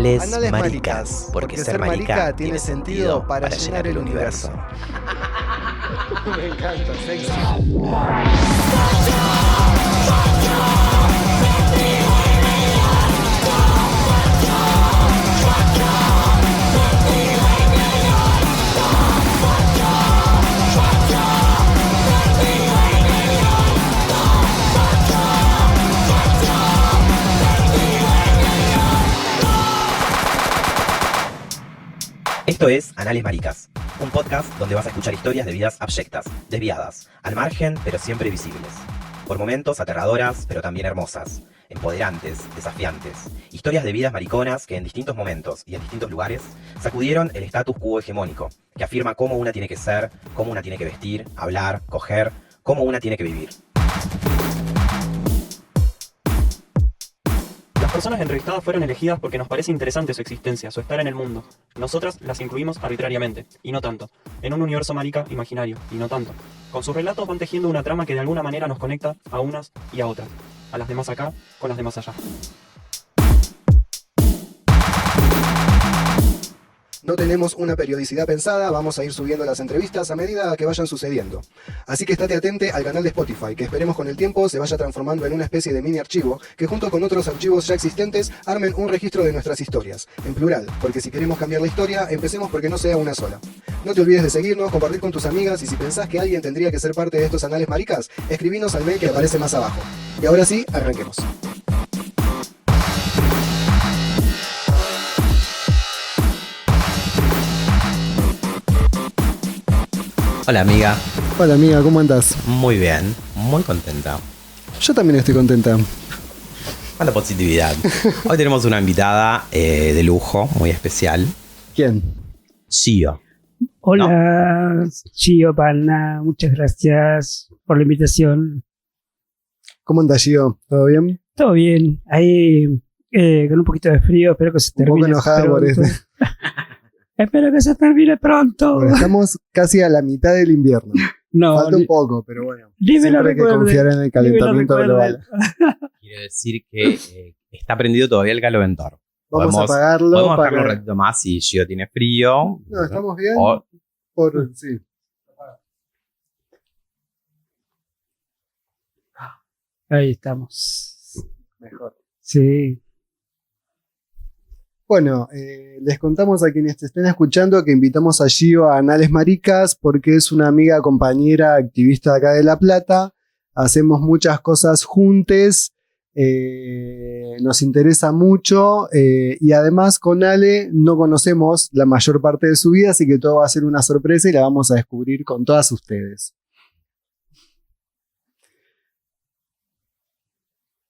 Anales Maricas, porque ser marica tiene sentido para llenar el universo. Me encanta, sexy. Esto es Anales Maricas, un podcast donde vas a escuchar historias de vidas abyectas, desviadas, al margen pero siempre visibles. Por momentos aterradoras pero también hermosas, empoderantes, desafiantes. Historias de vidas mariconas que en distintos momentos y en distintos lugares sacudieron el status quo hegemónico, que afirma cómo una tiene que ser, cómo una tiene que vestir, hablar, coger, cómo una tiene que vivir. Las personas entrevistadas fueron elegidas porque nos parece interesante su existencia, su estar en el mundo. Nosotras las incluimos arbitrariamente, y no tanto, en un universo marica imaginario, y no tanto. Con sus relatos van tejiendo una trama que de alguna manera nos conecta a unas y a otras, a las de más acá con las de más allá. No tenemos una periodicidad pensada, vamos a ir subiendo las entrevistas a medida que vayan sucediendo. Así que estate atente al canal de Spotify, que esperemos con el tiempo se vaya transformando en una especie de mini archivo, que junto con otros archivos ya existentes armen un registro de nuestras historias, en plural, porque si queremos cambiar la historia, empecemos porque no sea una sola. No te olvides de seguirnos, compartir con tus amigas y si pensás que alguien tendría que ser parte de estos anales maricas, escribinos al mail que aparece más abajo. Y ahora sí, arranquemos. Hola amiga. Hola amiga, ¿cómo andás? Muy bien, muy contenta. Yo también estoy contenta. Cuánta positividad. Hoy tenemos una invitada de lujo, muy especial. ¿Quién? Gio. Hola, Gio Pana, muchas gracias por la invitación. ¿Cómo andas, Gio? ¿Todo bien? Todo bien, ahí con un poquito de frío, espero que se termine. Un poco enojada pronto. por eso. Espero que se termine pronto. Bueno, estamos casi a la mitad del invierno. No, Falta un poco, pero bueno. ni me lo Siempre hay que recuerde, confiar en el calentamiento ni me lo global. Quiere decir que está prendido todavía el caloventor. Vamos a apagarlo. Podemos para... dejarlo un ratito más si Gio tiene frío. No, estamos bien. O- Sí. Ahí estamos. Mejor. Sí. Bueno, les contamos a quienes te estén escuchando que invitamos a Gio a Anales Maricas porque es una amiga, compañera, activista de acá de La Plata. Hacemos muchas cosas juntes. Nos interesa mucho y además con Ale no conocemos la mayor parte de su vida, así que todo va a ser una sorpresa y la vamos a descubrir con todas ustedes.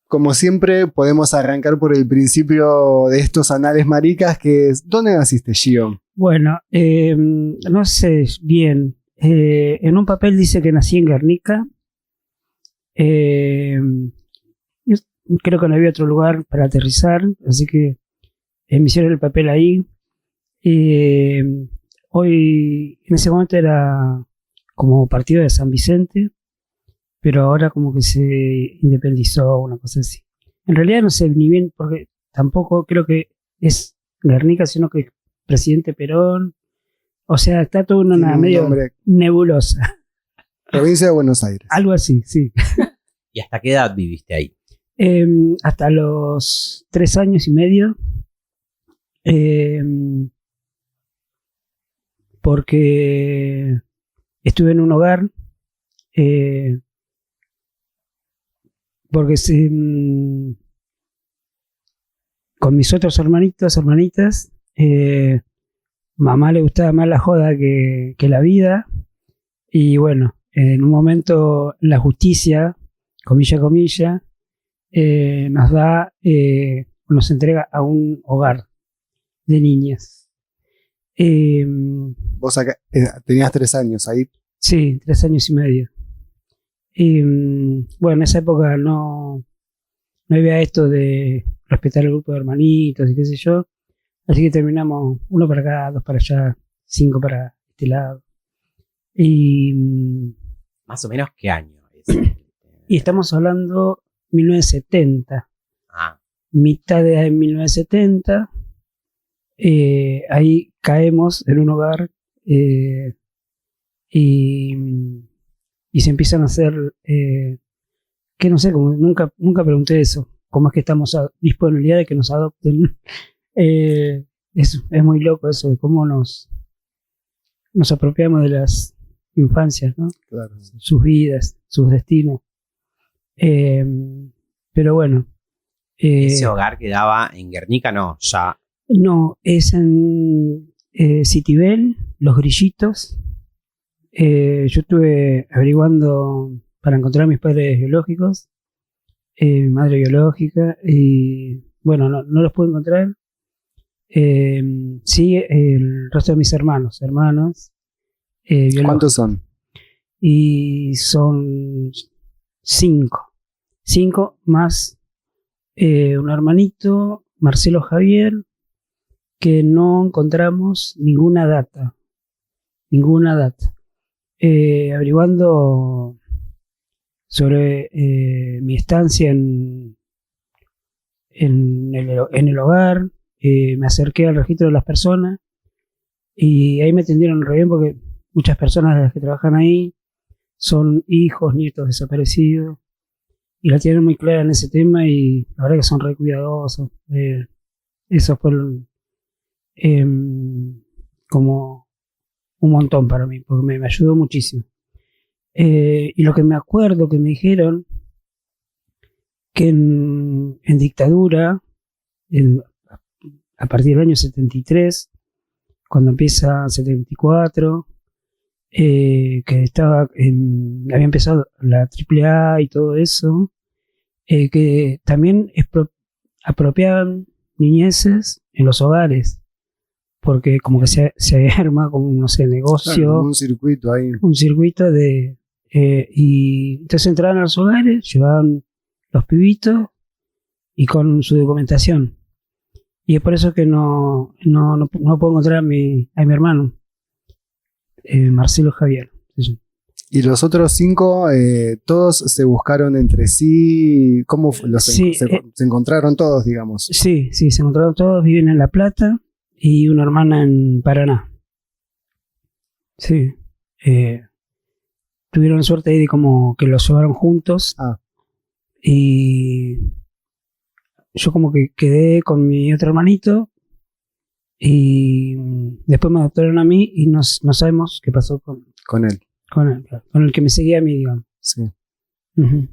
Como siempre, podemos arrancar por el principio de estos anales maricas, que es, ¿dónde naciste, Gio? Bueno, no sé bien. En un papel dice que nací en Guernica. Creo que no había otro lugar para aterrizar, así que me hicieron el papel ahí. Hoy, en ese momento era como partido de San Vicente, pero ahora como que se independizó, una cosa así. En realidad no sé ni bien, porque tampoco creo que es Guernica, sino que es Presidente Perón. O sea, está todo una Tiene un medio nombre. nebulosa. Provincia de Buenos Aires. Algo así, sí. ¿Y hasta qué edad viviste ahí? Hasta los 3 años y medio. Porque estuve en un hogar. Porque con mis otros hermanitos, hermanitas, mamá le gustaba más la joda que la vida. Y bueno, en un momento la justicia, comilla, nos entrega a un hogar de niñas. Vos acá, tenías 3 años ahí. Sí, 3 años y medio. Bueno, en esa época no había esto de respetar el grupo de hermanitos y qué sé yo. Así que terminamos 1 para acá, 2 para allá, 5 para este lado. Y Más o menos qué año es. Y estamos hablando 1970. Ah, Mitad de 1970. ahí caemos en un hogar y, y se empiezan a hacer, que no sé, como nunca pregunté eso, cómo es que estamos a disponibilidad de que nos adopten. Es muy loco eso de cómo nos apropiamos de las infancias, ¿no? Claro. Sus vidas, sus destinos. Pero bueno. Ese hogar quedaba en Guernica, no, ya. No, es en Citibel, Los Grillitos. Yo estuve averiguando para encontrar a mis padres biológicos, mi madre biológica, y bueno, no los pude encontrar. Sí, el resto de mis hermanos. ¿Cuántos son? Y son 5. 5 más un hermanito, Marcelo Javier, que no encontramos ninguna data. Averiguando sobre mi estancia en el hogar, me acerqué al registro de las personas y ahí me atendieron re bien porque muchas personas de las que trabajan ahí son hijos, nietos desaparecidos y la tienen muy clara en ese tema y la verdad que son re cuidadosos. Eso fue como un montón para mí porque me ayudó muchísimo. Y lo que me acuerdo que me dijeron que en dictadura, a partir del año 73, cuando empieza 74, que había empezado la AAA y todo eso, que también apropiaban niñeces en los hogares, porque como que se había armado como, no sé, negocio. Claro, un circuito ahí. Un circuito de... y entonces entraban a los hogares, llevaban los pibitos y con su documentación. Y es por eso que no puedo encontrar a mi hermano, Marcelo Javier. Sí. Y los otros 5, todos se buscaron entre sí. ¿Cómo Sí, se encontraron todos, digamos? Sí, se encontraron todos, viven en La Plata y una hermana en Paraná. Sí. Tuvieron suerte ahí de como que los llevaron juntos. Y yo como que quedé con mi otro hermanito y después me adoptaron a mí y no sabemos qué pasó con él. Con el que me seguía a mí, digamos. Sí. Uh-huh.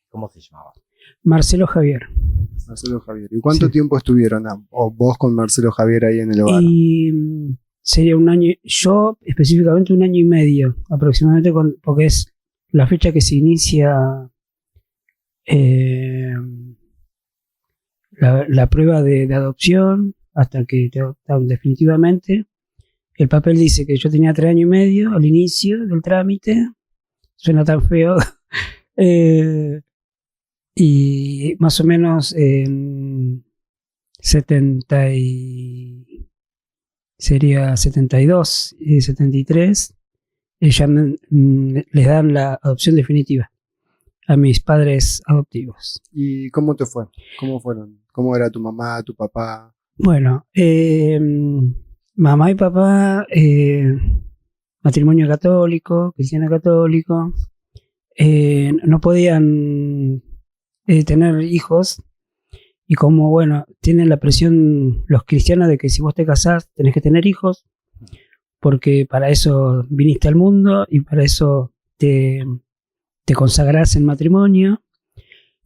¿Cómo se llamaba? Marcelo Javier. ¿Y cuánto tiempo estuvieron o vos con Marcelo Javier ahí en el hogar? Y sería un año, yo específicamente 1 año y medio aproximadamente, porque es la fecha que se inicia la prueba de adopción hasta que te adoptan definitivamente. El papel dice que yo tenía 3 años y medio al inicio del trámite. Suena tan feo. Y más o menos en 72 y 73 ya les dan la adopción definitiva a mis padres adoptivos. ¿Y cómo te fue? ¿Cómo fueron? ¿Cómo era tu mamá, tu papá? Bueno, mamá y papá, matrimonio católico, cristiano católico, no podían tener hijos y como, bueno, tienen la presión los cristianos de que si vos te casás tenés que tener hijos porque para eso viniste al mundo y para eso te consagrás en matrimonio.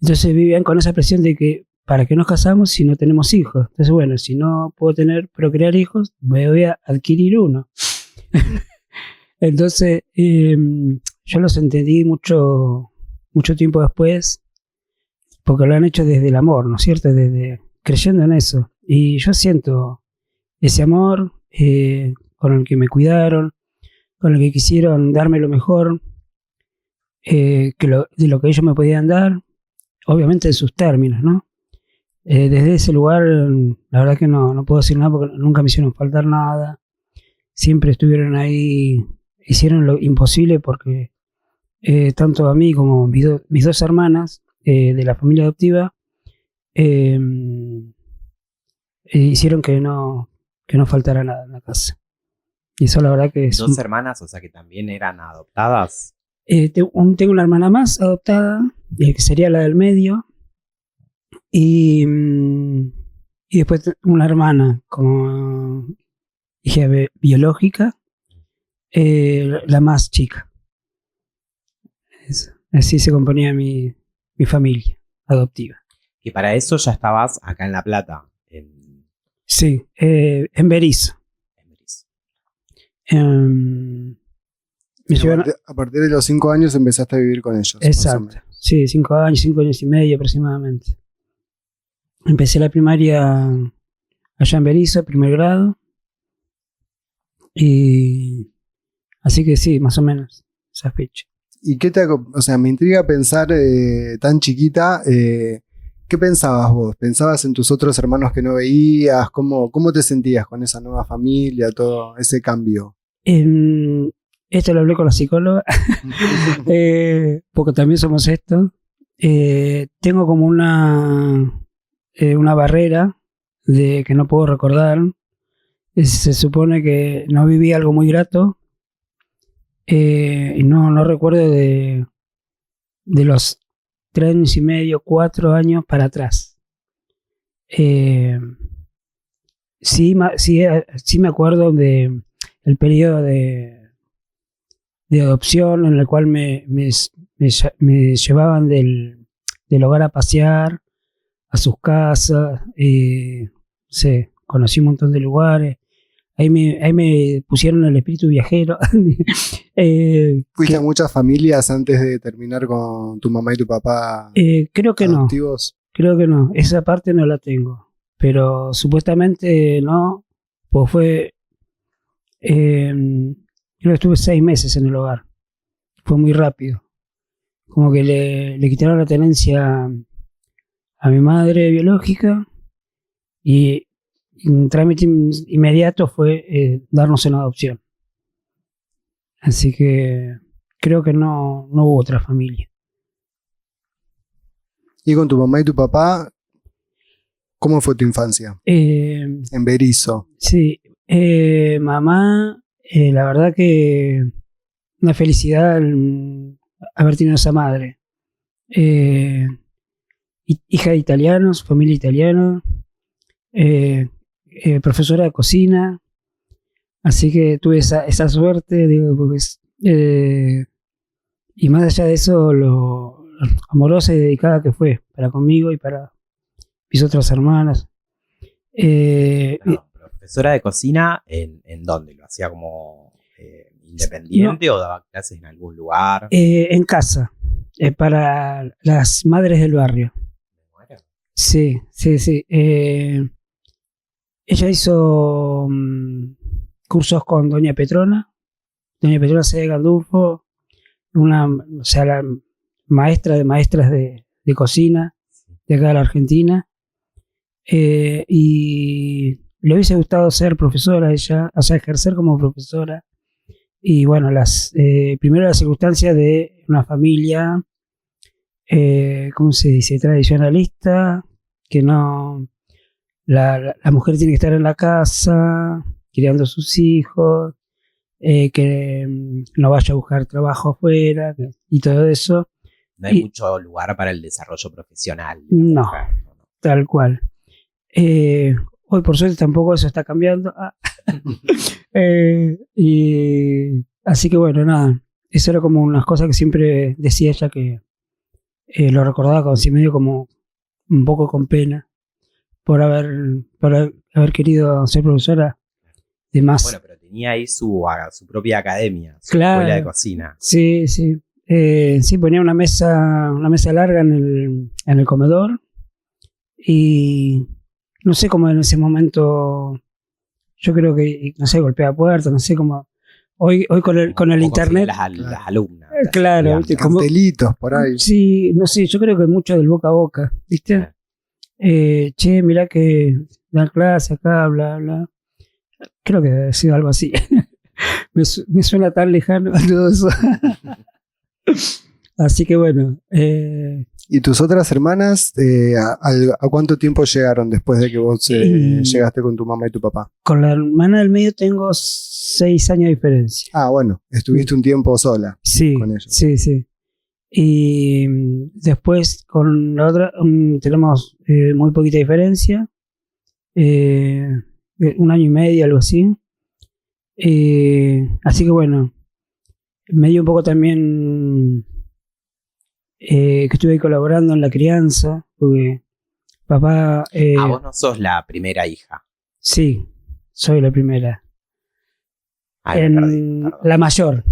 Entonces vivían con esa presión de que ¿para qué nos casamos si no tenemos hijos? Entonces, bueno, si no puedo procrear hijos, me voy a adquirir uno. Entonces, yo los entendí mucho tiempo después, porque lo han hecho desde el amor, ¿no es cierto? Desde creyendo en eso. Y yo siento ese amor con el que me cuidaron, con el que quisieron darme lo mejor de lo que ellos me podían dar, obviamente en sus términos, ¿no? Desde ese lugar, la verdad que no puedo decir nada porque nunca me hicieron faltar nada. Siempre estuvieron ahí, hicieron lo imposible porque tanto a mí como mis 2 hermanas de la familia adoptiva hicieron que no que no faltara nada en la casa. Y eso la verdad que es... Dos hermanas, o sea que también eran adoptadas. Tengo una hermana más adoptada, que sería la del medio, y después una hermana como hija biológica, la más chica. Así se componía mi familia adoptiva. Y para eso ya estabas acá en La Plata. Sí, en Berisso. A partir de los 5 años empezaste a vivir con ellos. Exacto, sí, 5 años y medio aproximadamente. Empecé la primaria allá en Berisso, primer grado. Y así que sí, más o menos, esa fecha. ¿Y qué o sea, me intriga pensar tan chiquita, ¿qué pensabas vos? ¿Pensabas en tus otros hermanos que no veías? ¿Cómo te sentías con esa nueva familia, todo ese cambio? Esto lo hablé con la psicóloga, porque también somos esto. Tengo como una barrera de que no puedo recordar. Se supone que no viví algo muy grato. Y no recuerdo de los 3 años y medio, 4 años para atrás. Sí me acuerdo de el periodo de adopción en el cual me llevaban del hogar a pasear a sus casas. Conocí un montón de lugares. Ahí me pusieron el espíritu viajero. ¿Fuiste a muchas familias antes de terminar con tu mamá y tu papá? Creo que adoptivos? No. Creo que no. Esa parte no la tengo. Pero supuestamente no. Pues fue... yo estuve 6 meses en el hogar. Fue muy rápido. Como que le quitaron la tenencia a mi madre biológica y un trámite inmediato fue darnos en adopción. Así que creo que no hubo otra familia. ¿Y con tu mamá y tu papá, cómo fue tu infancia? En Berisso. Sí, mamá, la verdad que una felicidad haber tenido esa madre. Hija de italianos, familia italiana. Profesora de cocina, así que tuve esa suerte, digo, porque y más allá de eso, lo amorosa y dedicada que fue para conmigo y para mis otras hermanas. ¿Profesora de cocina en dónde? ¿Lo hacía como independiente o daba clases en algún lugar? En casa, para las madres del barrio. Sí. Ella hizo cursos con Doña Petrona C. de Gandulfo, la maestra de maestras de cocina de acá de la Argentina. Y le hubiese gustado ser profesora ella, o sea, ejercer como profesora. Y bueno, primero las circunstancias de una familia, ¿cómo se dice? Tradicionalista, que no... La mujer tiene que estar en la casa, criando a sus hijos, que no vaya a buscar trabajo afuera, y todo eso. No hay mucho lugar para el desarrollo profesional. No, tal cual. Hoy por suerte tampoco eso está cambiando. Y así que bueno, nada. Eso era como unas cosas que siempre decía ella, que lo recordaba con sí medio como un poco con pena por haber querido ser profesora de más. Bueno, pero tenía ahí su propia academia, su claro, escuela de cocina. Sí. Sí, ponía una mesa larga en el comedor y no sé cómo en ese momento, yo creo que, no sé, golpeaba puertas, no sé cómo. Hoy con el internet. Las alumnas. Claro, ¿viste? Cartelitos por ahí. Sí, no sé, yo creo que mucho del boca a boca, ¿viste? Che, mirá que dan clase acá, bla, bla. Creo que ha sido algo así. me suena tan lejano todo eso. Así que bueno, ¿Y tus otras hermanas, a cuánto tiempo llegaron después de que vos llegaste con tu mamá y tu papá? Con la hermana del medio tengo 6 años de diferencia. Ah, bueno, estuviste un tiempo sola Sí, con ellos. sí. Y después con la otra tenemos muy poquita diferencia. 1 año y medio, algo así. Así que bueno, me dio un poco también que estuve ahí colaborando en la crianza, porque papá... Vos no sos la primera hija. Sí, soy la primera. Ay, me perdí, perdón. La mayor.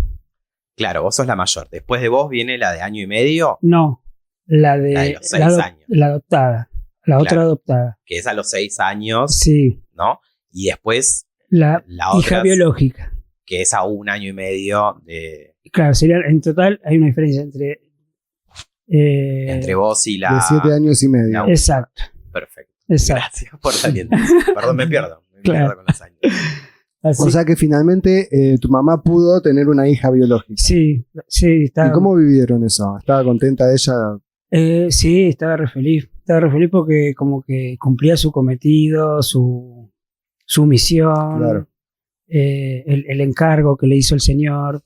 Claro, vos sos la mayor. Después de vos viene la de año y medio, No, la de los 6 años. la adoptada. La otra Claro. adoptada. Que es a los 6 años, Sí, ¿no? Y después la la otra, hija biológica. que es a 1 año y medio Claro, sería, en total hay una diferencia entre... entre vos y la... De 7 años y medio. la- Exacto, Perfecto. exacto. Gracias por saliendo. Perdón, me pierdo. Me Claro. pierdo con los años. Así- O sea que finalmente tu mamá pudo tener una hija biológica. sí, está... ¿Y cómo vivieron eso? ¿Estaba contenta ella? Sí, estaba re feliz. Estaba re feliz porque como que cumplía su cometido, su misión, Claro. el encargo que le hizo el Señor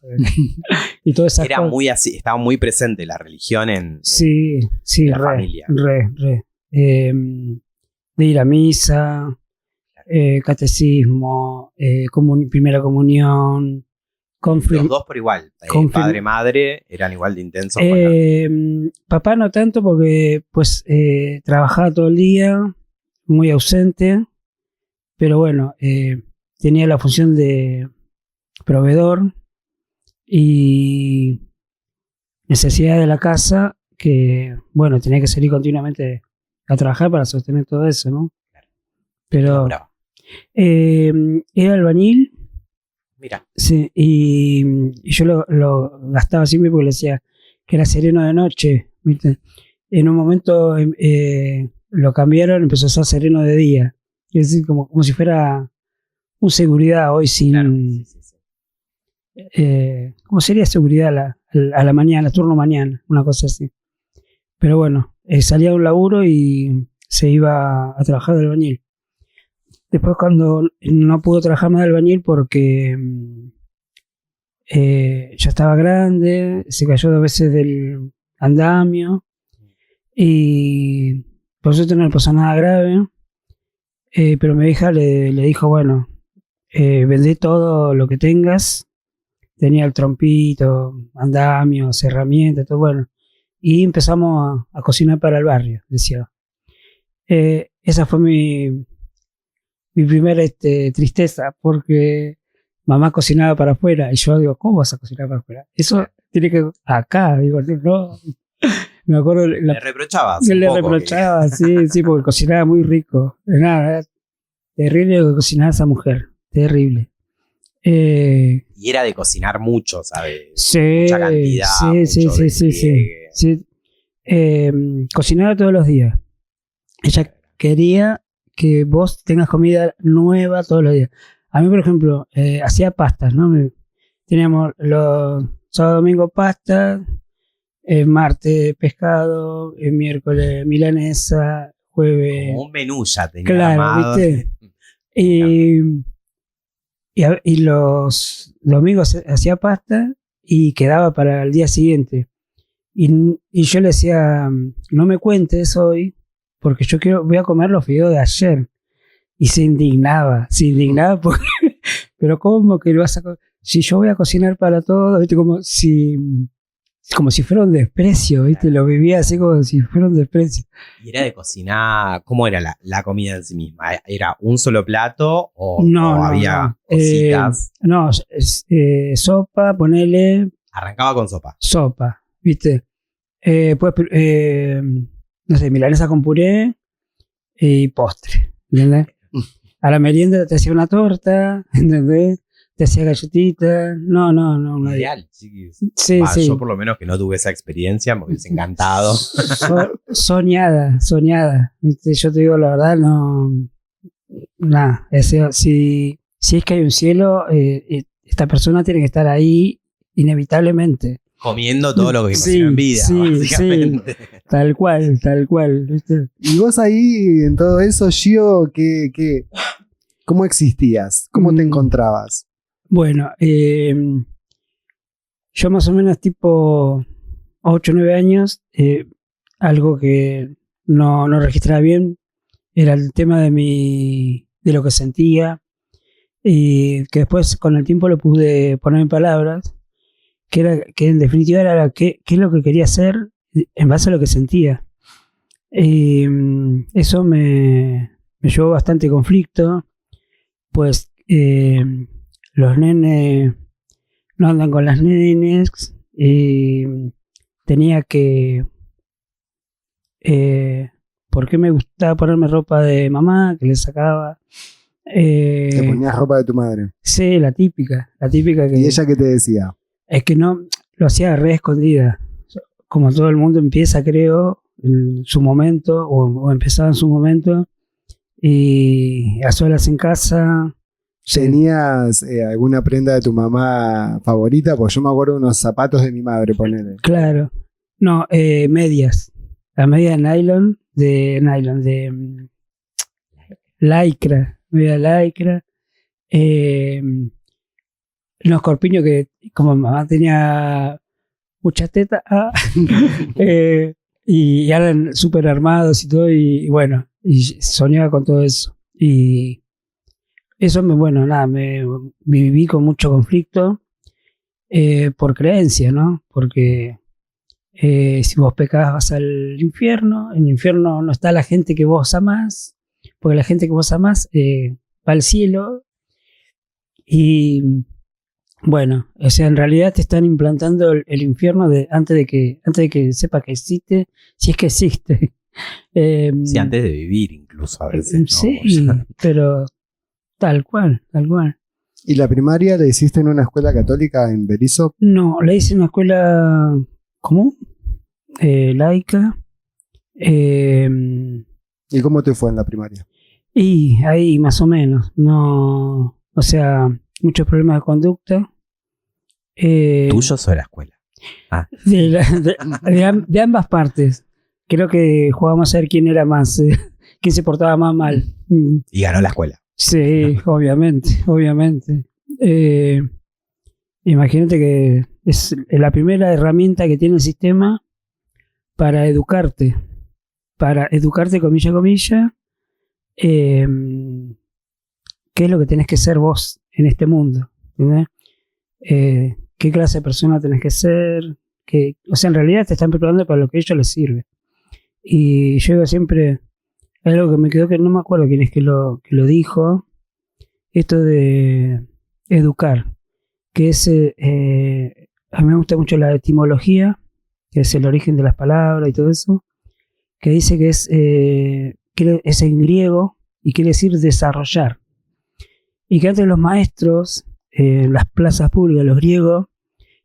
y todas esas Era cosas. muy así, estaba muy presente la religión en... Sí, la re, familia. re. De ir a misa, catecismo, primera comunión, Los dos por igual. Padre, madre, eran igual de intensos. con la- papá no tanto porque pues trabajaba todo el día, muy ausente, pero bueno, tenía la función de proveedor y necesidad de la casa que, bueno, tenía que salir continuamente a trabajar para sostener todo eso, ¿no? Pero Bravo. era albañil. Mira, Sí, y yo lo gastaba siempre porque le decía que era sereno de noche, ¿viste? En un momento lo cambiaron, empezó a ser sereno de día. Es decir, como si fuera un seguridad hoy sin... claro. Sí. ¿Cómo sería seguridad a la mañana, turno mañana? Una cosa así. Pero bueno, salía de un laburo y se iba a trabajar de albañil. Después cuando no pudo trabajar más de albañil porque ya estaba grande, se cayó 2 veces del andamio y por suerte no le pasó nada grave, pero mi hija le dijo, bueno, vendé todo lo que tengas, tenía el trompito, andamios, herramientas, todo bueno, y empezamos a cocinar para el barrio, decía. Esa fue mi primera tristeza, porque mamá cocinaba para afuera y yo digo, ¿cómo vas a cocinar para afuera? Eso tiene que... Acá, digo, no. Me acuerdo... Le reprochabas. que un le poco reprochaba, sí, porque cocinaba muy rico. Nada, era terrible lo que cocinaba esa mujer, terrible. Y era de cocinar mucho, ¿sabes? Sí, Mucha cantidad. sí. mucho despliegue. Sí. Cocinaba todos los días. Ella quería que vos tengas comida nueva todos los días. A mí, por ejemplo, hacía pastas, ¿no? Teníamos los sábado, domingo pasta, martes pescado, miércoles milanesa, jueves... Como un menú ya tenía Claro, armado. ¿viste? Y los domingos hacía pasta y quedaba para el día siguiente. Y yo le decía, no me cuentes hoy, porque voy a comer los fideos de ayer. Y se indignaba porque, pero ¿cómo que lo vas a si yo voy a cocinar para todos? ¿Viste? Como si fuera un desprecio, ¿viste? Lo vivía así como si fuera un desprecio. Y era de cocinar, ¿cómo era la comida en sí misma? ¿Era un solo plato o, No, o no, había no. cositas? No, sopa, ponele Arrancaba con sopa. sopa, ¿viste? Pues, no sé, milanesa con puré y postre, ¿entendés? A la merienda te hacía una torta, ¿entendés? Te hacía galletitas. No. Ideal, chiquis. Sí, Va, sí. Yo por lo menos que no tuve esa experiencia, me hubiese encantado. Soñada. ¿Viste? Yo te digo la verdad, no. Nada. Si es que hay un cielo, esta persona tiene que estar ahí inevitablemente. Comiendo todo lo que Sí, cocinó en vida, sí, básicamente. Tal cual, ¿viste? Y vos ahí, en todo eso, Gio, ¿cómo existías? ¿Cómo te encontrabas? Bueno, yo más o menos tipo 8 o 9 años, algo que no registraba bien era el tema de lo que sentía, y que después con el tiempo lo pude poner en palabras, que en definitiva era qué es lo que quería hacer en base a lo que sentía. Y eso me llevó bastante conflicto, pues los nenes no andan con las nenes, y tenía que... ¿por qué me gustaba ponerme ropa de mamá que le sacaba? Te ponías ropa de tu madre. Sí, la típica que... ¿Y ella qué te decía? Es que no, lo hacía re escondida. Como todo el mundo empieza, creo, en su momento, o empezaba en su momento, y a solas en casa. ¿Tenías alguna prenda de tu mamá favorita? Pues yo me acuerdo de unos zapatos de mi madre, ponele. Claro. No, medias. Las medias de lycra. Media lycra. Unos corpiños que, como mamá tenía mucha teta, y eran súper armados y todo, y bueno, y soñaba con todo eso. Y eso me viví con mucho conflicto, por creencia, ¿no? Porque si vos pecás vas al infierno. En el infierno no está la gente que vos amás, porque la gente que vos amás va al cielo. Y bueno, o sea, en realidad te están implantando el infierno antes de que sepa que existe, si es que existe. Sí, antes de vivir incluso a veces, ¿no? Sí, O sea, pero tal cual. ¿Y la primaria la hiciste en una escuela católica en Berisso? No, la hice en una escuela común, laica. ¿Y cómo te fue en la primaria? Y ahí más o menos, no, o sea, muchos problemas de conducta. ¿tuyos o de la escuela? Ah, De ambas partes. Creo que jugábamos a ver quién era más, quién se portaba más mal. y ganó la escuela. Sí, obviamente. Imagínate que es la primera herramienta que tiene el sistema para educarte, comilla, qué es lo que tenés que ser vos en este mundo, ¿entendés? Qué clase de persona tenés que ser, o sea, en realidad te están preparando para lo que a ellos les sirve. Y yo digo siempre, hay algo que me quedó, que no me acuerdo quién es que lo dijo, esto de educar, que es, a mí me gusta mucho la etimología, que es el origen de las palabras y todo eso, que dice que es en griego y quiere decir desarrollar. Y que antes los maestros, en las plazas públicas, los griegos,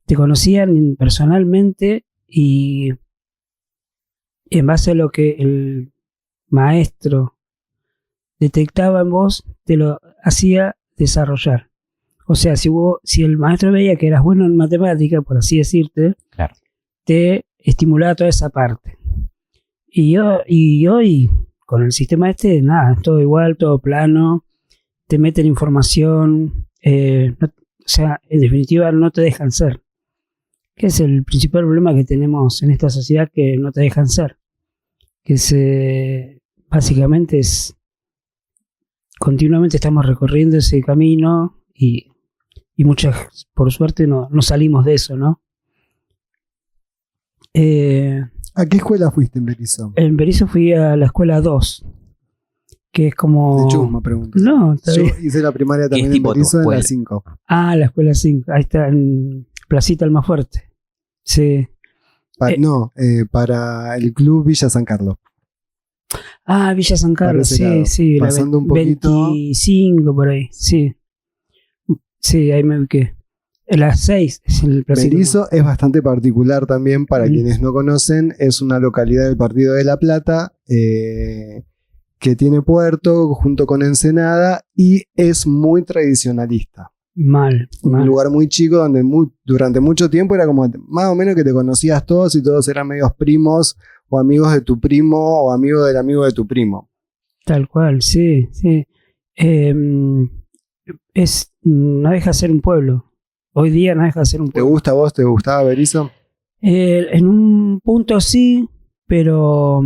te conocían personalmente, y en base a lo que el maestro detectaba en vos, te lo hacía desarrollar. O sea, si el maestro veía que eras bueno en matemática, por así decirte, Claro. te estimulaba toda esa parte. Y hoy, con el sistema nada, es todo igual, todo plano, te meten información, o sea, en definitiva no te dejan ser. Que es el principal problema que tenemos en esta sociedad, que no te dejan ser. Que básicamente continuamente estamos recorriendo ese camino, y muchas, por suerte, no salimos de eso, ¿no? ¿A qué escuela fuiste en Berisso? En Berisso fui a la escuela 2, que es como... De Chusma, pregunto. No, está Yo bien. hice la primaria también en tipo tu Berisso, en la escuela? 5. Ah, la escuela 5, ahí está, en Placita Almafuerte. Sí. Para el club Villa San Carlos. Ah, Villa San Carlos, Para ese lado. sí. Pasando un poquito. 25 por ahí, sí. Sí, ahí me ubiqué. La 6 es el Placita. Berisso es bastante particular también, para quienes no conocen. Es una localidad del Partido de La Plata, que tiene puerto junto con Ensenada, y es muy tradicionalista. Mal. Un lugar muy chico donde durante mucho tiempo era como más o menos que te conocías todos y todos eran medios primos o amigos de tu primo o amigos del amigo de tu primo. Tal cual, sí. No deja de ser un pueblo. Hoy día no deja de ser un ¿Te pueblo. gusta a vos? ¿Te gustaba Berisso? En un punto sí, pero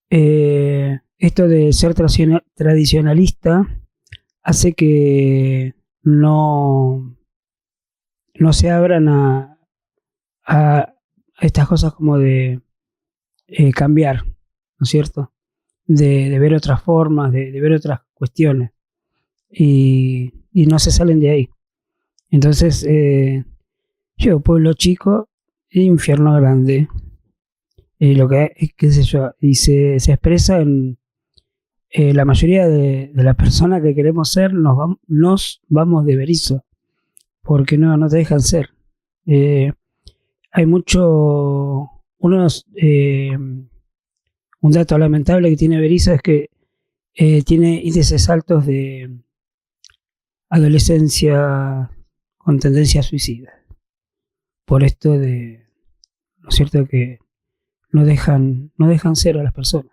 esto de ser tradicionalista hace que no se abran a estas cosas como de cambiar, ¿no es cierto? De ver otras formas, de ver otras cuestiones y no se salen de ahí. Entonces, yo, pueblo chico, infierno grande. Lo que, qué sé yo, y se expresa en la mayoría de las personas que queremos ser, nos vamos de Berisso, porque no te dejan ser. Hay mucho, un dato lamentable que tiene Berisso es que tiene índices altos de adolescencia con tendencia suicida. Por esto de, ¿no es cierto?, que no dejan ser a las personas.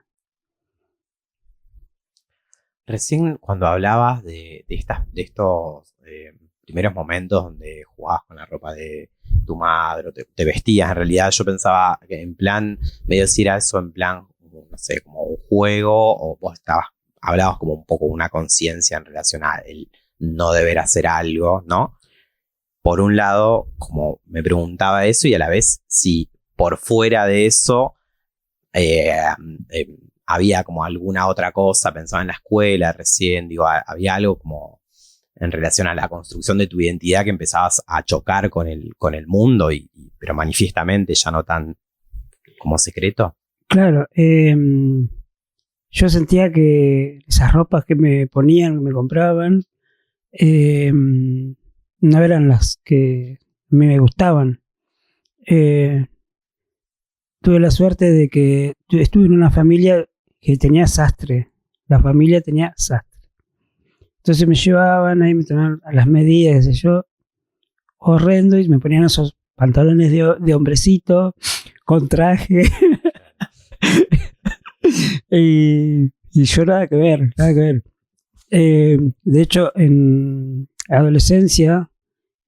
Recién cuando hablabas de estos primeros momentos donde jugabas con la ropa de tu madre, o te vestías, en realidad yo pensaba que en plan, medio si era eso en plan, no sé, como un juego, o vos hablabas como un poco una conciencia en relación a el no deber hacer algo, ¿no? Por un lado, como me preguntaba eso, y a la vez si por fuera de eso había como alguna otra cosa, pensaba en la escuela recién, digo, había algo como en relación a la construcción de tu identidad que empezabas a chocar con el mundo, pero manifiestamente, ya no tan como secreto. Claro, yo sentía que esas ropas que me ponían, que me compraban, no eran las que a mí me gustaban. Tuve la suerte de que estuve en una familia que tenía sastre. La familia tenía sastre. Entonces me llevaban ahí, me tomaban a las medidas, qué sé yo, horrendo, y me ponían esos pantalones de hombrecito con traje. y yo nada que ver. De hecho, en adolescencia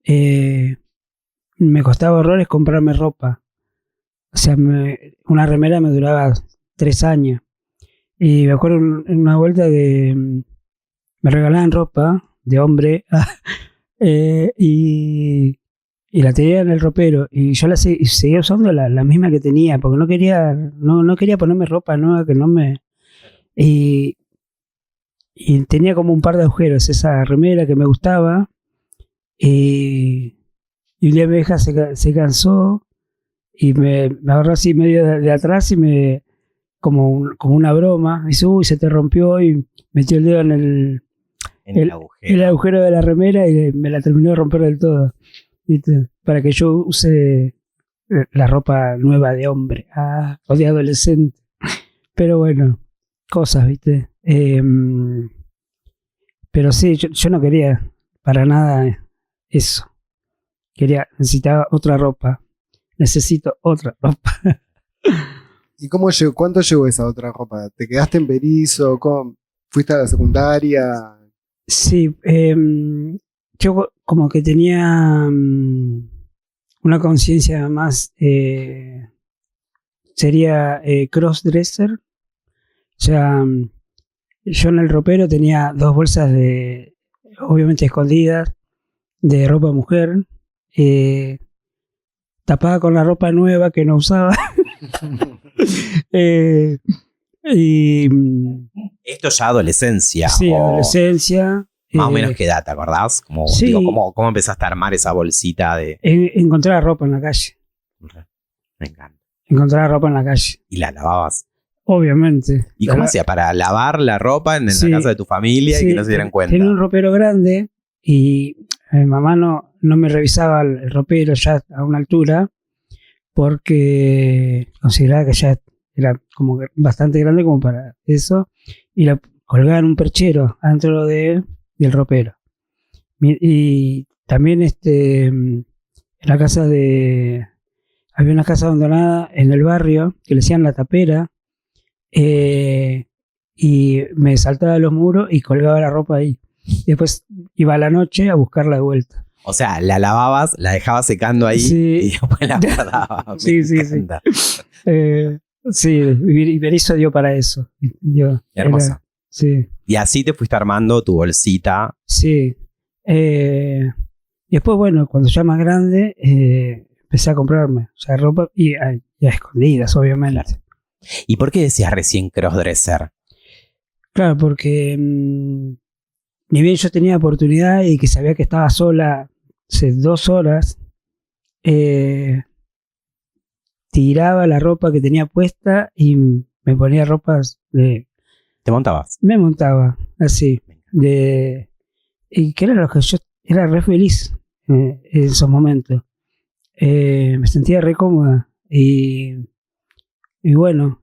me costaba horrores comprarme ropa. O sea, una remera me duraba 3 años. Y me acuerdo en una vuelta que me regalaban ropa de hombre y la tenía en el ropero. Y yo seguía usando la misma que tenía, porque no quería ponerme ropa nueva que no me... Y tenía como un par de agujeros esa remera que me gustaba. Y un día mi vieja se cansó y me agarró así medio de atrás y como una broma. Dice, uy, se te rompió, y metió el dedo en el agujero de la remera y me la terminó de romper del todo. ¿Viste? Para que yo use la ropa nueva de hombre o de adolescente. Pero bueno, cosas, ¿viste? Pero sí, yo no quería para nada eso. Necesitaba otra ropa. Necesito otra ropa. ¿Y cuánto llegó esa otra ropa? ¿Te quedaste en Berisso? ¿Fuiste a la secundaria? Sí, yo como que tenía una conciencia más, sería crossdresser. O sea, yo en el ropero tenía 2 bolsas obviamente escondidas, de ropa mujer, tapada con la ropa nueva que no usaba. Y Esto ya adolescencia. sí, adolescencia. Más o menos qué edad, ¿te acordás? Sí. Digo, ¿cómo empezaste a armar esa bolsita de...? Encontrar ropa en la calle. Me encanta. Encontrar ropa en la calle. ¿Y la lavabas? Obviamente. ¿Y cómo hacía para lavar la ropa en Sí. la casa de tu familia y Sí, que no se dieran cuenta? Tenía un ropero grande y mi mamá no me revisaba el ropero ya a una altura porque consideraba que ya era como que bastante grande como para eso, y la colgaba en un perchero adentro del ropero. Y también en la casa había una casa abandonada en el barrio que le decían La Tapera, y me saltaba de los muros y colgaba la ropa ahí. Y después iba a la noche a buscarla de vuelta. O sea, la lavabas, la dejabas secando ahí Sí. y después la guardabas. Sí, sí, sí. Sí, Iberizo dio para eso. Hermosa. Sí, Y así te fuiste armando tu bolsita. sí. Y después, bueno, cuando ya más grande, empecé a comprarme, o sea, ropa y a escondidas, obviamente. ¿Y por qué decías recién crossdresser? Claro, porque ni bien yo tenía oportunidad y que sabía que estaba sola hace 2 horas, tiraba la ropa que tenía puesta y me ponía ropas ¿Te montabas? me montaba así, y que era lo que yo era re feliz en esos momentos. Me sentía re cómoda y bueno,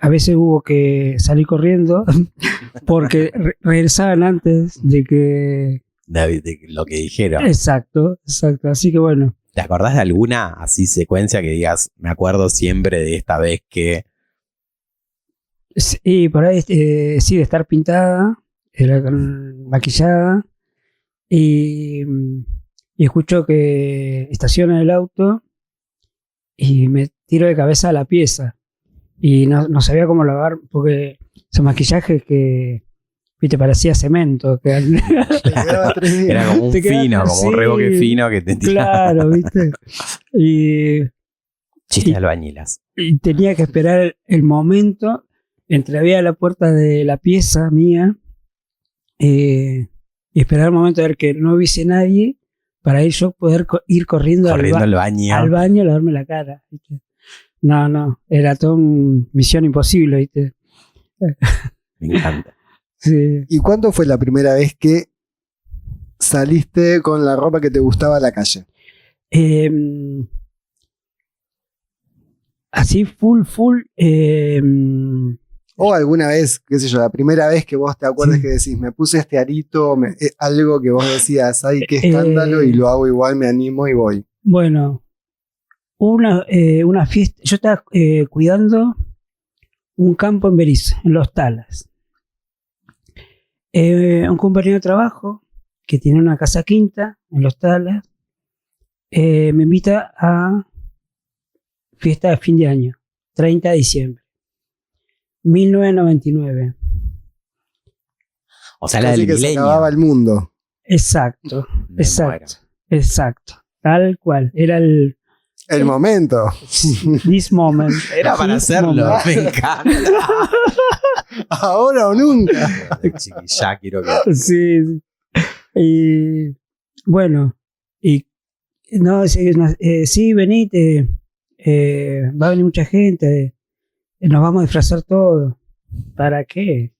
a veces hubo que salir corriendo porque regresaban antes de que... De lo que dijeron. Exacto. Así que bueno, ¿Te acordás de alguna así secuencia que digas, me acuerdo siempre de esta vez que... sí, por ahí sí, de estar pintada, era maquillada y escucho que estaciona el auto y me tiro de cabeza a la pieza y no sabía cómo lavar porque ese maquillaje que viste parecía cemento que Te quedaba 3 días. Era como un Te quedas- fino, como un sí, reboque fino que te tiraba. claro, viste, y Chistes de albañilas. tenía que esperar el momento, entreabría la puerta de la pieza mía y esperar el momento de ver que no hubiese nadie para yo poder ir corriendo, Corriendo al baño. al baño a lavarme la cara, ¿viste? No, era todo misión imposible, ¿viste? Me encanta. Sí. ¿Y cuándo fue la primera vez que saliste con la ropa que te gustaba a la calle? Así full. O alguna vez, qué sé yo, la primera vez que vos te acuerdes Sí. que decís, me puse este arito, algo que vos decías, ay, qué escándalo, y lo hago igual, me animo y voy. Bueno, una fiesta. Yo estaba cuidando un campo en Berizo, en Los Talas. Un compañero de trabajo que tiene una casa quinta en Los Talas me invita a fiesta de fin de año, 30 de diciembre, 1999. O sea, la Así del que se milenio. acababa el mundo. Exacto, Me muero. exacto. Tal cual. Era el El momento. this moment. Era para This hacerlo. moment. Me encanta. Ahora o nunca. Chiquilla, quiero que... Sí. Y bueno, y no, sí, venite, va a venir mucha gente, nos vamos a disfrazar todos. ¿Para qué?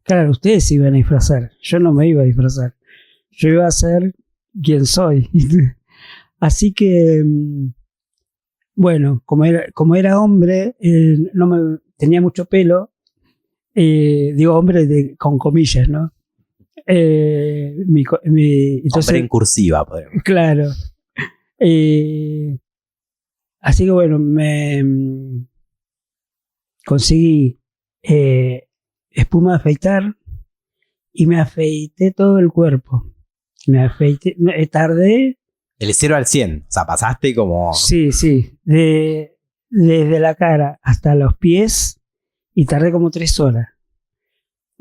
Claro, ustedes se iban a disfrazar, yo no me iba a disfrazar, yo iba a ser quien soy. Así que, bueno, como era hombre, no me tenía mucho pelo, digo hombre con comillas, ¿no? Entonces, Hombre en cursiva, podemos. claro. Así que bueno, me conseguí espuma de afeitar y me afeité todo el cuerpo. Me afeité, tardé, El 0 al 100. O sea, pasaste como... sí, desde la cara hasta los pies y tardé como 3 horas.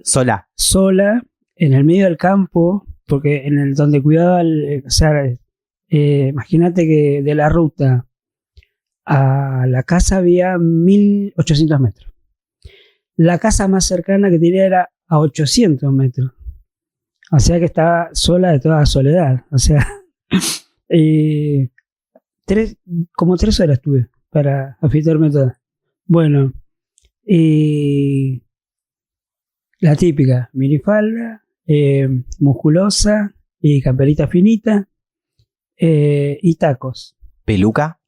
Sola. Sola, en el medio del campo, porque en el donde cuidaba, o sea, imagínate que de la ruta a la casa había 1800 metros. La casa más cercana que tenía era a 800 metros. O sea que estaba sola de toda soledad. O sea, como 3 horas tuve para afeitarme toda. Bueno, la típica, minifalda, musculosa y camperita finita y tacos. ¿Peluca?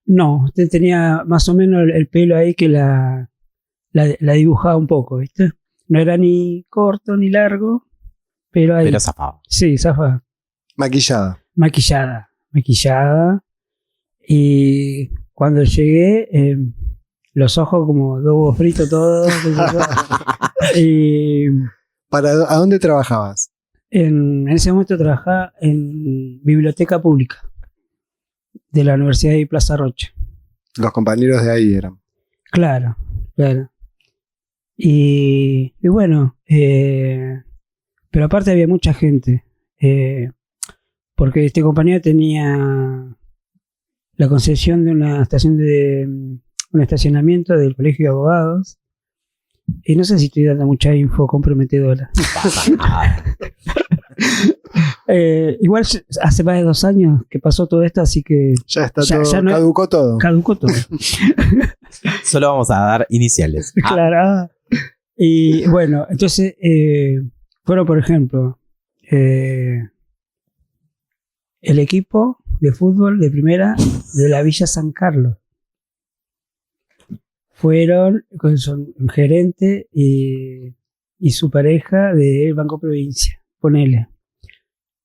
No, usted tenía más o menos el pelo ahí que la dibujaba un poco, ¿viste? No era ni corto ni largo, Pero ahí, Pero zafaba. sí, zafa. Maquillada. Maquillada. Y cuando llegué, los ojos como dos huevos fritos todos. Y ¿A dónde trabajabas? en ese momento trabajaba en biblioteca pública de la Universidad de Plaza Rocha. Los compañeros de ahí eran. Claro. Y bueno, pero aparte había mucha gente, porque este compañero tenía la concesión de una estación un estacionamiento del Colegio de Abogados. Y no sé si estoy dando mucha info comprometedora. Igual hace más de 2 años que pasó todo esto, así que Ya está Ya- todo, ya no- caducó todo. caducó todo. Solo vamos a dar iniciales. Claro. Y bueno, entonces fueron, por ejemplo, el equipo de fútbol de primera de la Villa San Carlos. Fueron con un gerente y su pareja del Banco Provincia. Ponele.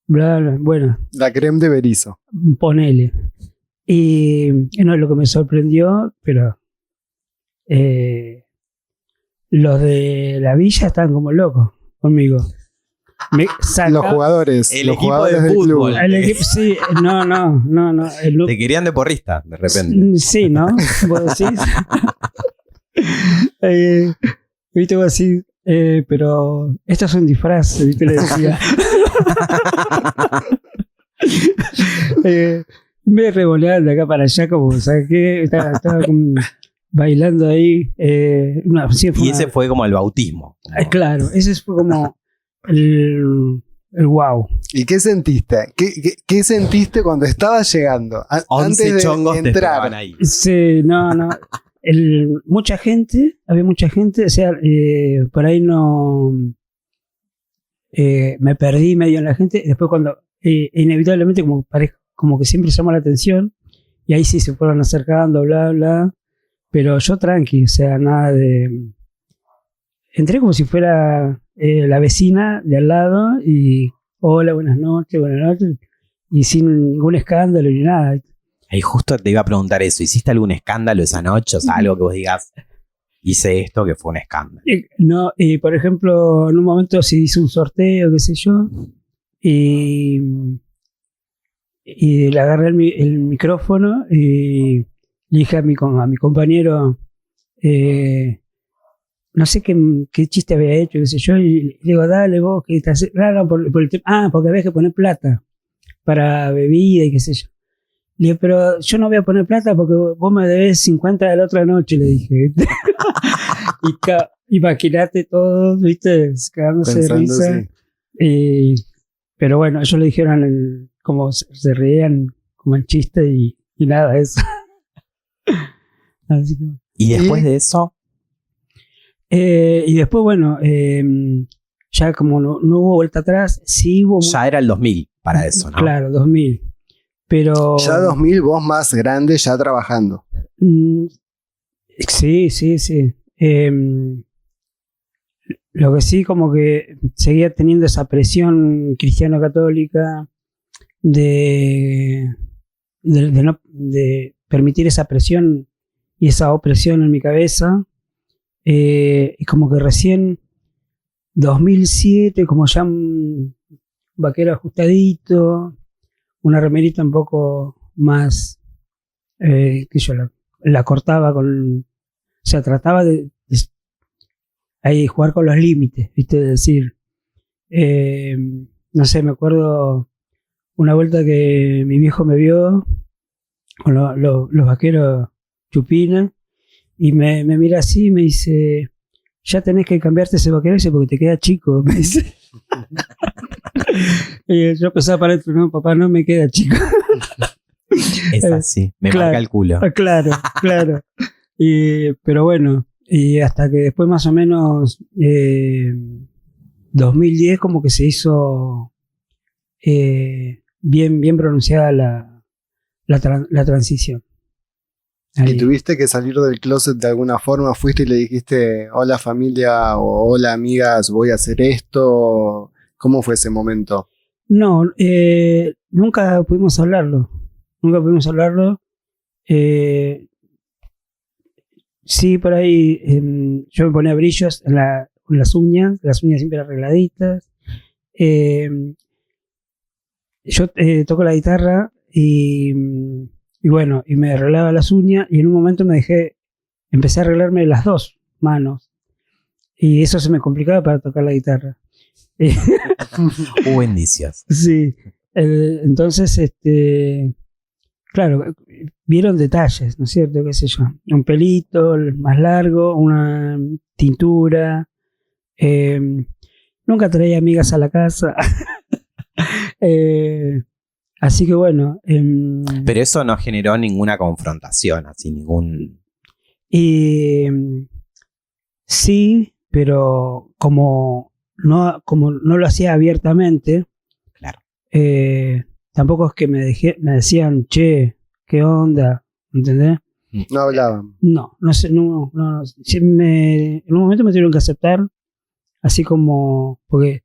Bla, bla, bueno, La creme de Berizo. ponele. Y no, lo que me sorprendió, pero los de la villa estaban como locos conmigo. Me Los jugadores. El los equipo jugadores de del fútbol. club. El equipo, sí, no. Te querían de porrista, de repente. Sí, ¿no? ¿Vos decís? Viste, vos así, pero esto es un disfraz, ¿viste? Le decía. Me revoleaban de acá para allá, como, ¿sabes qué? Estaba como bailando ahí. Sí, Y ese fue como el bautismo. claro, ese fue como el wow. ¿Y qué sentiste? ¿Qué sentiste cuando estabas llegando? 11 Antes de chongos te esperaban entrar. ahí. Sí, no. Mucha gente, había mucha gente, o sea, por ahí no. Me perdí medio en la gente. Después, cuando inevitablemente, como que siempre llama la atención, y ahí sí se fueron acercando, bla, bla. Pero yo tranqui, o sea, nada de. Entré como si fuera la vecina de al lado y hola, buenas noches, y sin ningún escándalo ni nada. Ahí justo te iba a preguntar eso. ¿Hiciste algún escándalo esa noche? O sea, algo que vos digas, hice esto que fue un escándalo. No, y por ejemplo, en un momento se hizo un sorteo, qué sé yo, y le agarré el micrófono y le dije a mi compañero, no sé qué chiste había hecho, qué sé yo, y le digo, dale vos, que estás raro por el tema. Porque había que poner plata para bebida y qué sé yo. Le dije, pero yo no voy a poner plata porque vos me debes 50 de la otra noche, le dije. Imagínate todos, viste, cagándose de Pensando, risa. sí. Pero bueno, ellos le dijeron como se reían como el chiste y nada, eso. Así que, Y después de eso, y después, bueno, ya como no hubo vuelta atrás, sí hubo. ya era el 2000 para eso, ¿no? Claro, 2000. Pero. Ya 2000, vos más grande, ya trabajando. Sí. Lo que sí, como que seguía teniendo esa presión cristiano-católica de permitir esa presión y esa opresión en mi cabeza. Y como que recién 2007, como ya un vaquero ajustadito, una remerita un poco más, que yo la cortaba con, o sea, trataba de ahí jugar con los límites, ¿viste? Es decir, no sé, me acuerdo una vuelta que mi viejo me vio con los vaqueros chupina y me mira así y me dice, ya tenés que cambiarte ese vaquero ese porque te queda chico, me dice. Y yo pensaba para adentro, no, papá, no me queda chico. Es así, me Claro. marca el culo. Claro. Pero bueno, y hasta que después más o menos 2010 como que se hizo bien pronunciada la transición. Ahí. ¿Y tuviste que salir del closet de alguna forma? ¿Fuiste y le dijiste, hola familia o hola amigas, voy a hacer esto? ¿Cómo fue ese momento? No, nunca pudimos hablarlo. Sí, por ahí yo me ponía brillos en las uñas siempre arregladitas. Yo toco la guitarra y bueno, y me arreglaba las uñas y en un momento empecé a arreglarme las dos manos y eso se me complicaba para tocar la guitarra. Hubo indicios. Sí, entonces, claro, vieron detalles, ¿no es cierto? ¿Qué sé yo? Un pelito más largo, una tintura. Nunca traía amigas a la casa. Así que bueno. Pero eso no generó ninguna confrontación, así ningún... Sí, pero como no lo hacía abiertamente, Claro. tampoco es que me decían, che, ¿qué onda? ¿Entendés? No hablaban. No sé, no. Sí en un momento me tuvieron que aceptar, así como, porque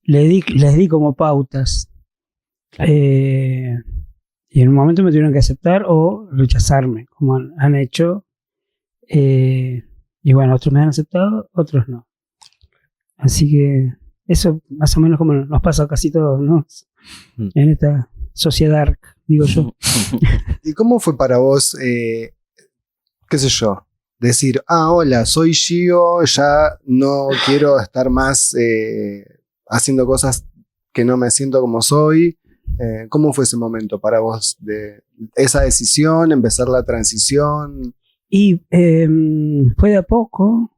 les di como pautas. Claro. Y en un momento me tuvieron que aceptar o rechazarme, como han hecho. Y bueno, otros me han aceptado, otros no. Así que eso más o menos como nos pasa a casi todos, ¿no? En esta sociedad, digo yo. ¿Y cómo fue para vos, qué sé yo, decir, hola, soy Gio, ya no quiero estar más haciendo cosas que no me siento como soy? ¿Cómo fue ese momento para vos de esa decisión, empezar la transición? Y fue de a poco.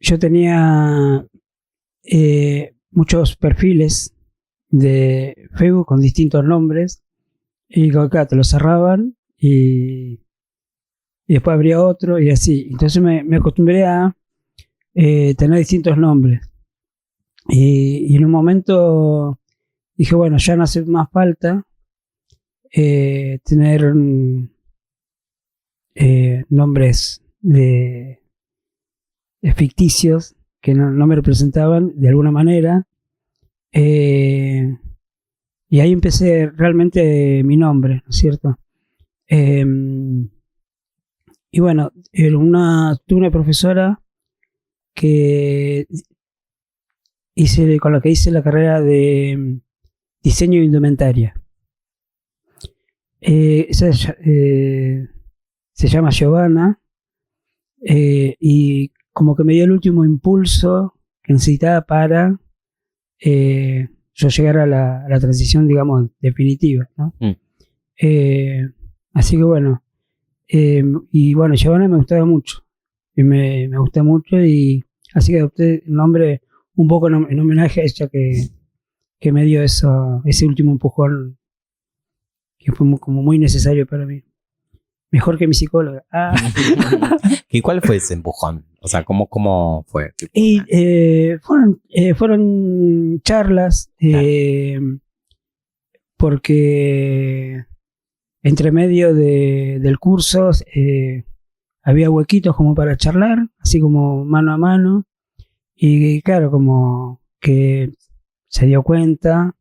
Yo tenía muchos perfiles de Facebook con distintos nombres y acá te lo cerraban y después abría otro y así. Entonces me acostumbré a tener distintos nombres y en un momento dije, bueno, ya no hace más falta tener nombres de ficticios que no me representaban de alguna manera. Y ahí empecé realmente mi nombre, ¿no es cierto? Y bueno, tuve una profesora con la que hice la carrera de diseño de indumentaria. Se llama Giovanna y como que me dio el último impulso que necesitaba para yo llegar a la transición, digamos, definitiva, ¿no? Así que bueno, y bueno, Giovanna me gustaba mucho, y me gusta mucho, y así que adopté el nombre un poco en homenaje a ella que me dio ese último empujón que fue como muy necesario para mí. Mejor que mi psicóloga. ¿Y cuál fue ese empujón? O sea, ¿cómo fue? Y fueron charlas, porque entre medio del curso había huequitos como para charlar, así como mano a mano. Y claro, como que se dio cuenta.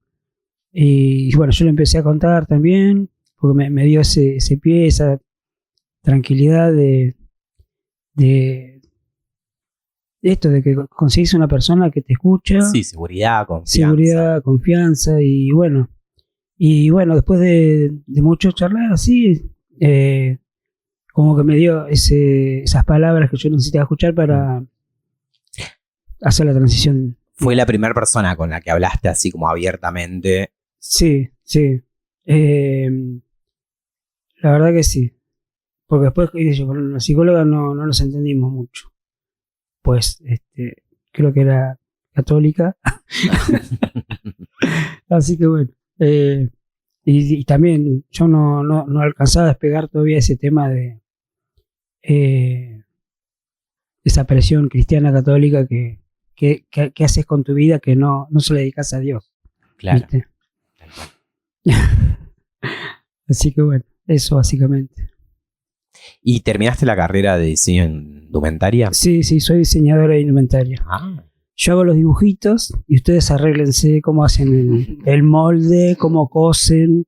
Y bueno, yo le empecé a contar también, porque me dio ese pie, esa tranquilidad de esto, de que conseguís una persona que te escucha. Sí, seguridad, confianza. Y bueno, después de mucho charlar así, como que me dio esas palabras que yo necesitaba escuchar para hacer la transición. ¿Fue la primera persona con la que hablaste así como abiertamente? Sí. La verdad que sí. Porque después con la psicóloga no nos entendimos mucho. Pues creo que era católica. Así que bueno. Y también yo no alcanzaba a despegar todavía ese tema de esa presión cristiana católica que haces con tu vida que no se le dedicas a Dios. Claro. ¿Viste? Así que bueno, eso básicamente. ¿Y terminaste la carrera de diseño en indumentaria? Sí, soy diseñadora de indumentaria. yo hago los dibujitos y ustedes arréglense cómo hacen el molde, cómo cosen,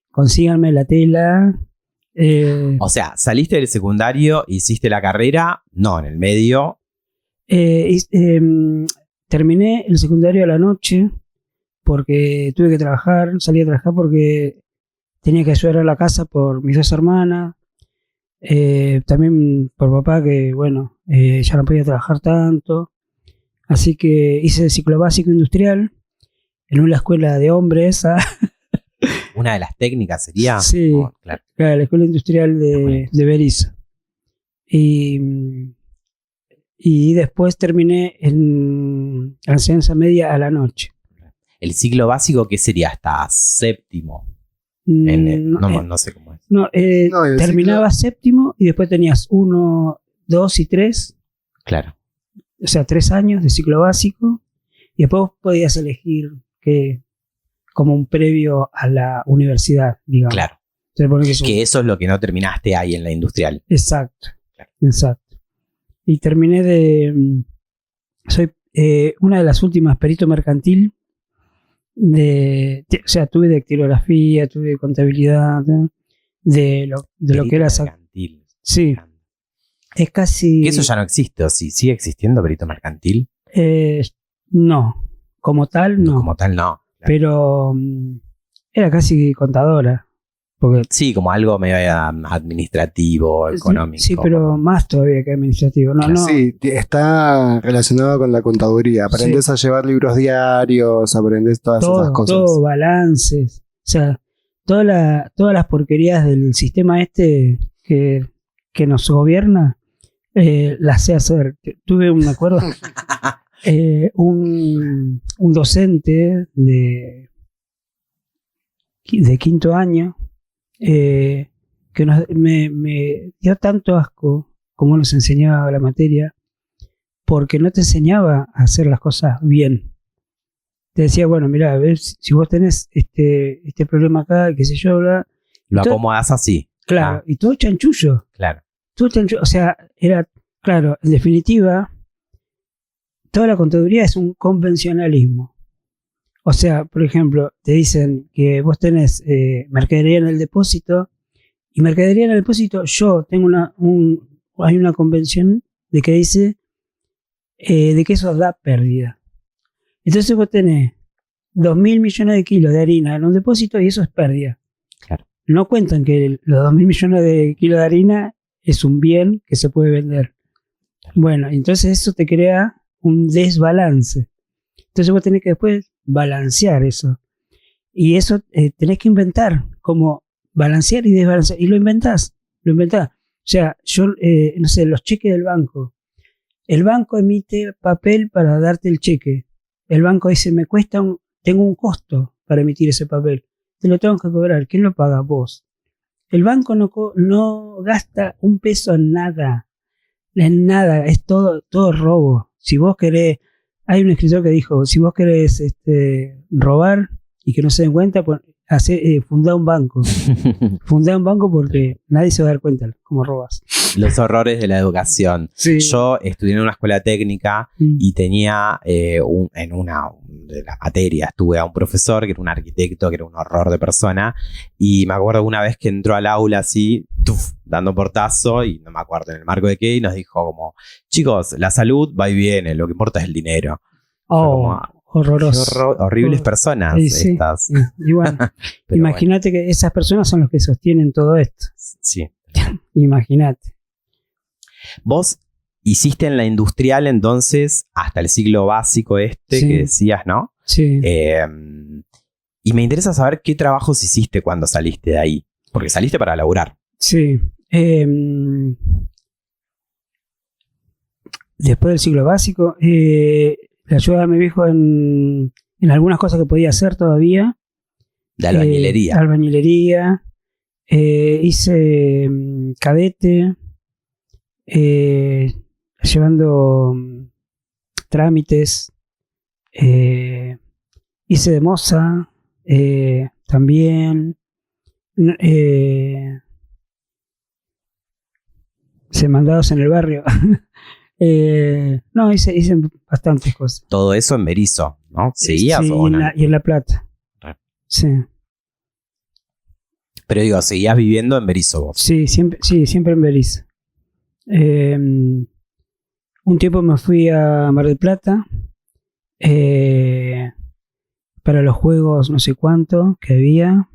consíganme la tela. O sea, saliste del secundario, hiciste la carrera, no, en el medio. Terminé el secundario a la noche porque tuve que trabajar, salí a trabajar porque tenía que ayudar a la casa por mis 2 hermanas, también por papá que, bueno, ya no podía trabajar tanto. Así que hice ciclo básico industrial en una escuela de hombres. Una de las técnicas sería. Sí, Claro. claro, la escuela industrial de Berisso. Y después terminé en la enseñanza media a la noche. El ciclo básico, ¿qué sería? Hasta séptimo. No sé cómo es. Terminaba séptimo y después tenías 1, 2 y 3. Claro. O sea, 3 años de ciclo básico. Y después podías elegir como un previo a la universidad, digamos. Claro. Entonces, que eso es lo que no terminaste ahí en la industrial. Exacto. Claro. Exacto. Y terminé soy una de las últimas perito mercantil. O sea, tuve dactilografía, tuve contabilidad, de lo que era. Mercantil. Sí. Es casi. Que eso ya no existe, ¿o sí? ¿Sigue existiendo perito mercantil? No. Como tal, no. Como tal, no. Claro. Pero era casi contadora. Porque, sí, como algo medio administrativo, económico. Sí, pero más todavía que administrativo. No. Sí, está relacionado con la contaduría. Aprendes a llevar libros diarios, aprendes todas esas cosas. Todo, balances. O sea, todas las porquerías del sistema que nos gobierna, las sé hacer. Tuve, me acuerdo, un docente de 5º año, que me dio tanto asco como nos enseñaba la materia, porque no te enseñaba a hacer las cosas bien. Te decía, bueno, mira, a ver, si vos tenés este problema acá, qué sé yo, bla, lo acomodás así. Claro, y todo chanchullo. Claro. O sea, era, claro, en definitiva, toda la contaduría es un convencionalismo. O sea, por ejemplo, te dicen que vos tenés mercadería en el depósito, y mercadería en el depósito, yo tengo hay una convención de que dice de que eso da pérdida. Entonces vos tenés 2.000 millones de kilos de harina en un depósito y eso es pérdida. Claro. No cuentan que los 2.000 millones de kilos de harina es un bien que se puede vender. Bueno, entonces eso te crea un desbalance. Entonces vos tenés que después balancear eso. Y eso tenés que inventar, como balancear y desbalancear. Y lo inventás. O sea, yo, no sé, los cheques del banco. El banco emite papel para darte el cheque. El banco dice, tengo un costo para emitir ese papel. Te lo tengo que cobrar. ¿Quién lo paga? Vos. El banco no gasta un peso en nada. En nada. Es todo robo. Si vos querés... Hay un escritor que dijo, si vos querés robar y que no se den cuenta, pues, fundá un banco. Fundá un banco porque nadie se va a dar cuenta cómo robas. Los horrores de la educación. Sí. Yo estudié en una escuela técnica y tenía en una de las materias, tuve a un profesor que era un arquitecto, que era un horror de persona, y me acuerdo una vez que entró al aula así, dando portazo, y no me acuerdo en el marco de qué, y nos dijo como, chicos, la salud va y viene, lo que importa es el dinero. Horroroso. Horribles personas estas. Sí. Y bueno, imagínate que esas personas son los que sostienen todo esto. Sí. Imagínate. Vos hiciste en la industrial entonces hasta el ciclo básico que decías, ¿no? Sí. Y me interesa saber qué trabajos hiciste cuando saliste de ahí. Porque saliste para laburar. Sí. Después del ciclo básico, le ayudaba a mi viejo en algunas cosas que podía hacer todavía. De albañilería. Albañilería. Hice cadete. Llevando trámites. Hice de moza. También. Mandados en el barrio. No, hice bastantes cosas. Todo eso en Berisso, ¿no? ¿Seguías Sí, o no? y en La Plata. Re. Sí, Pero digo, seguías viviendo en Berisso vos. sí, siempre en Berisso. Un tiempo me fui a Mar del Plata para los juegos no sé cuánto que había.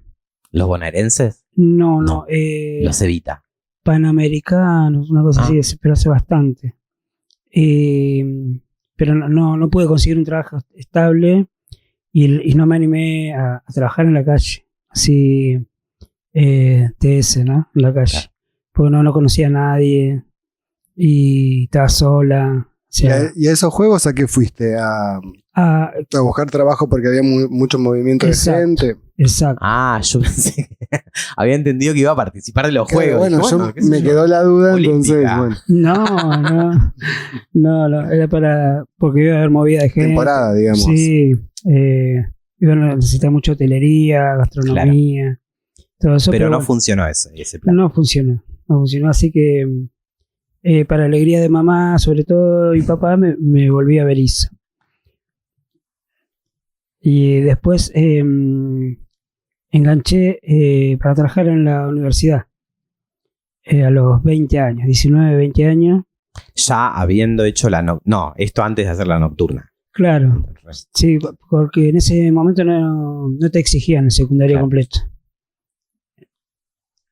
¿Los bonaerenses? No, No, los Evita. Panamericanos, una cosa así, pero hace bastante. Pero no pude conseguir un trabajo estable y no me animé a trabajar en la calle, así TS, ¿no? En la calle. Claro. Porque no conocía a nadie y estaba sola. O sea, ¿Y a esos juegos a qué fuiste? ¿A buscar trabajo porque había mucho movimiento Exacto. de gente? exacto. Yo pensé que había entendido que iba a participar de los Claro, juegos. bueno, Dije, me qué sé quedó la duda, Olímpica. entonces, bueno, No, era porque iba a haber movida de gente. temporada, digamos. Sí, iban a necesitar mucha hotelería, gastronomía, todo eso. Pero no bueno, funcionó ese plan. no funcionó, así que para alegría de mamá, sobre todo, y papá, me volví a Berisso. Y después enganché para trabajar en la universidad a los 20 años, 19, 20 años. Ya habiendo hecho No, esto antes de hacer la nocturna. Claro, sí, porque en ese momento no te exigían el secundario Claro. completo.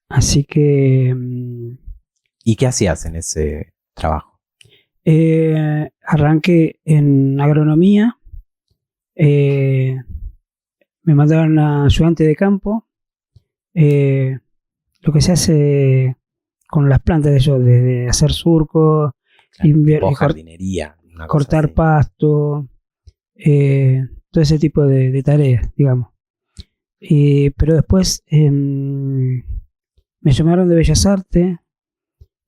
Así que ¿Y qué hacías en ese trabajo? arranqué en agronomía. Me mandaron a ayudante de campo. Lo que se hace con las plantas de ellos, desde hacer surcos, Tipo jardinería. una cosa cortar así. pasto, todo ese tipo de tareas, digamos. Pero después me llamaron de Bellas Artes,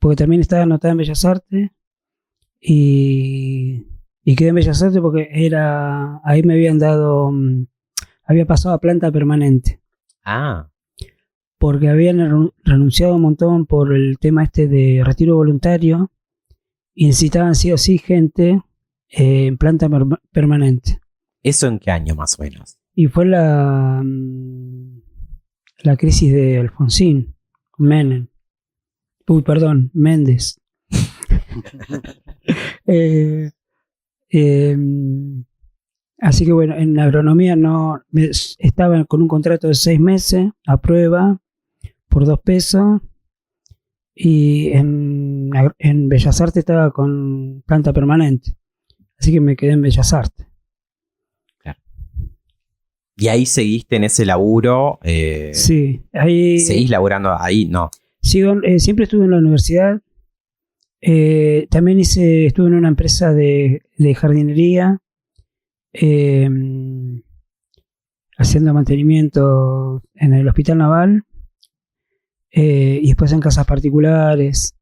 porque también estaba anotada en Bellas Artes, y quedé en Bellas Artes porque ahí me habían dado, había pasado a planta permanente, porque habían renunciado un montón por el tema este de retiro voluntario, y necesitaban sí o sí gente en planta permanente. ¿Eso en qué año más o menos? Y fue la crisis de Alfonsín, Menem. Méndez. Así que bueno, en agronomía estaba con un contrato de 6 meses a prueba por 2 pesos, y en Bellas Artes estaba con planta permanente, así que me quedé en Bellas Artes. ¿Y ahí seguiste en ese laburo? Sí, ahí ¿Seguís laburando ahí? No. siempre estuve en la universidad. También estuve en una empresa de jardinería, haciendo mantenimiento en el Hospital Naval, y después en casas particulares,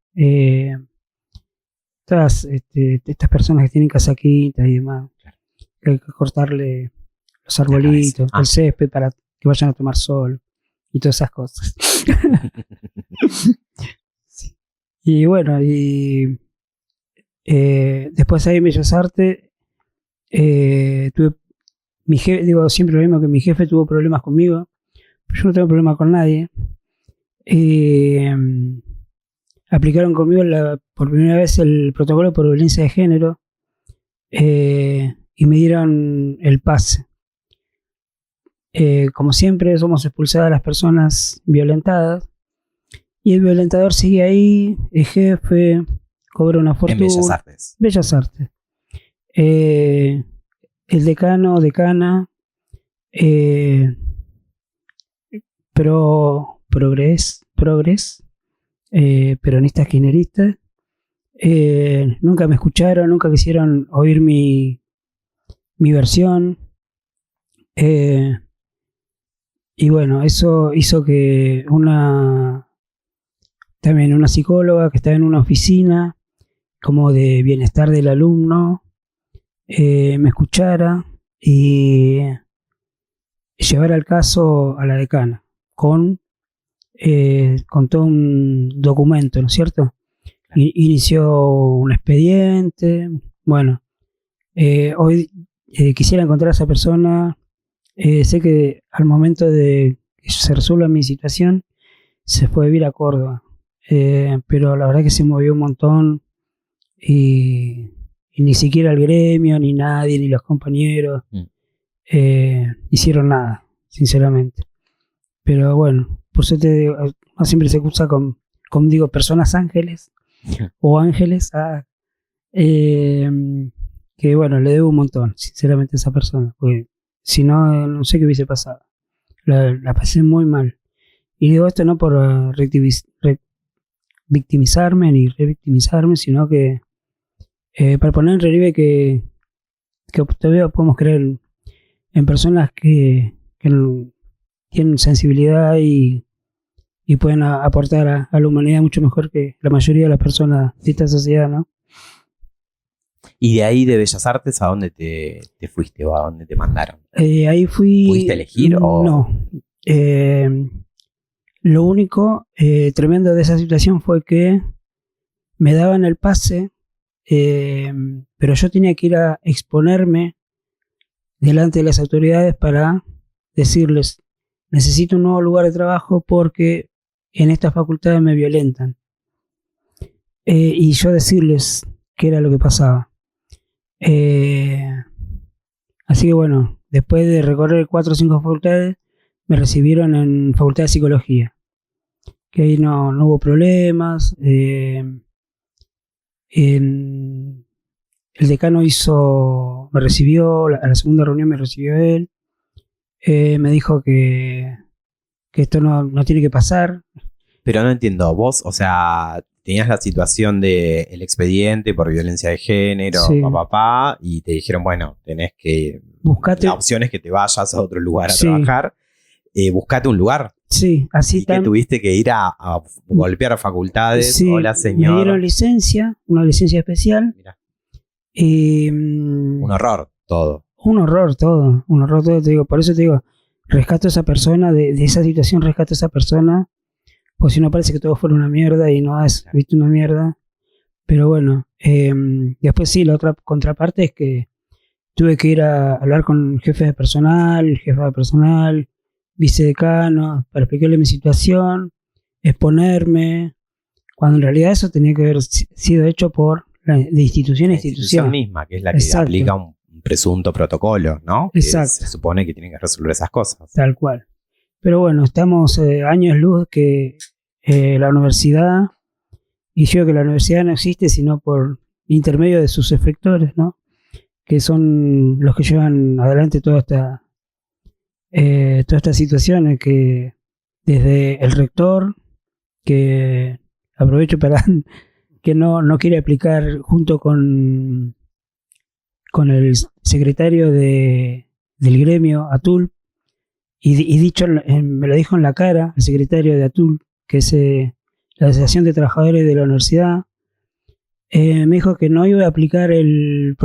todas estas personas que tienen casaquitas y demás, que hay que cortarle los arbolitos, el césped para que vayan a tomar sol y todas esas cosas. Sí. Y bueno, después ahí en Bellas Artes tuve mi jefe, digo siempre lo mismo, que mi jefe tuvo problemas conmigo, pero yo no tengo problema con nadie. Aplicaron conmigo por primera vez el protocolo por violencia de género, y me dieron el pase. Como siempre, somos expulsadas las personas violentadas, y el violentador sigue ahí, el jefe cobra una fortuna. En Bellas Artes. Bellas Artes. El decano, decana, progres, peronistas kirchneristas, nunca me escucharon, nunca quisieron oír mi versión. Y bueno, eso hizo que también una psicóloga que estaba en una oficina como de bienestar del alumno, me escuchara y llevara el caso a la decana con todo un documento, ¿no es cierto? inició un expediente. Bueno, hoy quisiera encontrar a esa persona. Sé que al momento de que se resuelva mi situación, se fue a vivir a Córdoba. Pero la verdad que se movió un montón y ni siquiera el gremio, ni nadie, ni los compañeros hicieron nada, sinceramente. Pero bueno, por suerte siempre se usa con digo, personas ángeles o ángeles que bueno, le debo un montón, sinceramente, a esa persona, porque si no, no sé qué hubiese pasado. La pasé muy mal. Y digo esto no por victimizarme ni revictimizarme, sino que para poner en relieve que todavía podemos creer en personas que tienen sensibilidad y pueden aportar a la humanidad mucho mejor que la mayoría de las personas de esta sociedad, ¿no? Y de ahí de Bellas Artes, ¿a dónde te fuiste o a dónde te mandaron? Ahí fui... ¿Pudiste elegir o...? No. Lo único tremendo de esa situación fue que me daban el pase, pero yo tenía que ir a exponerme delante de las autoridades para decirles: necesito un nuevo lugar de trabajo porque en estas facultades me violentan. Y yo decirles qué era lo que pasaba. Así que bueno, después de recorrer 4 o 5 facultades, me recibieron en Facultad de Psicología, que ahí no hubo problemas. El decano me recibió, a la segunda reunión me recibió él, me dijo que esto no tiene que pasar. Pero no entiendo, vos, o sea, tenías la situación del expediente por violencia de género, Sí. y te dijeron, bueno, tenés que... Buscate. La opción es que te vayas a otro lugar a Sí. trabajar. Buscate un lugar. Sí, así Y que tuviste que ir a golpear facultades. Sí, Hola, señor. me dieron licencia, una licencia especial. Mirá, Y, un horror todo. un horror todo, te digo. Por eso te digo, rescato a esa persona, de esa situación rescato a esa persona, porque si no parece que todo fuera una mierda y no es, viste, una mierda. Pero bueno, después sí, la otra contraparte es que tuve que ir a hablar con jefes de personal, jefa de personal, vicedecano, para explicarle mi situación, exponerme, cuando en realidad eso tenía que haber sido hecho de institución a La institución. misma, que es la que Exacto. aplica un presunto protocolo, ¿no? Que Exacto. se supone que tiene que resolver esas cosas. Tal cual. Pero bueno, estamos años luz que la universidad, y yo digo que la universidad no existe sino por intermedio de sus efectores, ¿no? Que son los que llevan adelante todas estas situaciones, que desde el rector, que aprovecho para que no quiere aplicar junto con el secretario del gremio ATUL, y dicho, me lo dijo en la cara el secretario de ATUL, que es la Asociación de Trabajadores de la Universidad. Me dijo que no iba a aplicar el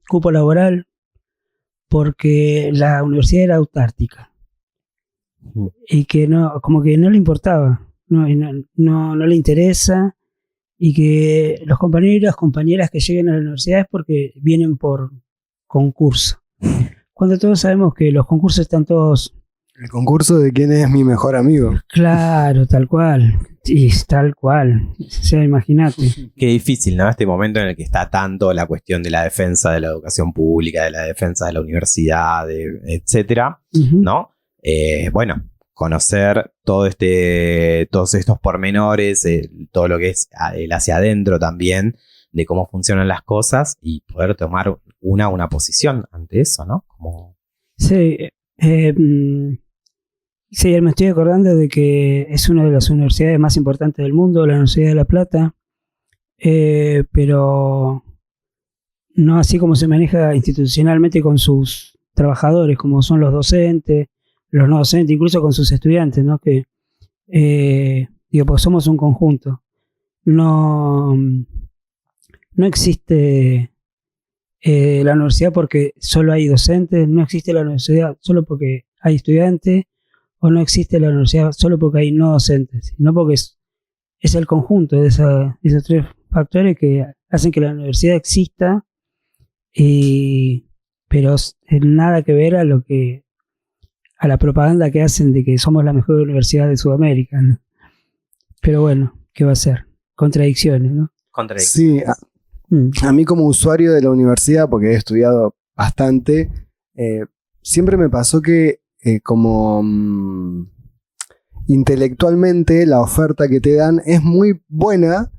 cupo laboral porque la universidad era autártica y que como que no le importaba, no le interesa, y que los compañeras que lleguen a la universidad es porque vienen por concurso. Cuando todos sabemos que los concursos están todos... El concurso de quién es mi mejor amigo. Claro, tal cual. Sí, tal cual. O sea, imagínate. Qué difícil, ¿no? Este momento en el que está tanto la cuestión de la defensa de la educación pública, de la defensa de la universidad, etcétera, Uh-huh. ¿no? Bueno, conocer todos estos pormenores, todo lo que es el hacia adentro también, de cómo funcionan las cosas y poder tomar una posición ante eso, ¿no? Como... Sí, sí, me estoy acordando de que es una de las universidades más importantes del mundo, la Universidad de La Plata, pero no así como se maneja institucionalmente con sus trabajadores, como son los docentes, los no docentes, incluso con sus estudiantes, ¿no? Que digo, porque somos un conjunto. No existe la universidad porque solo hay docentes, no existe la universidad solo porque hay estudiantes, o no existe la universidad solo porque hay no docentes, sino porque es el conjunto de esos tres factores que hacen que la universidad exista, pero nada que ver a la propaganda que hacen de que somos la mejor universidad de Sudamérica, ¿no? Pero bueno, ¿qué va a ser? Contradicciones, ¿no? Sí, a mí como usuario de la universidad, porque he estudiado bastante, siempre me pasó que como intelectualmente la oferta que te dan es muy buena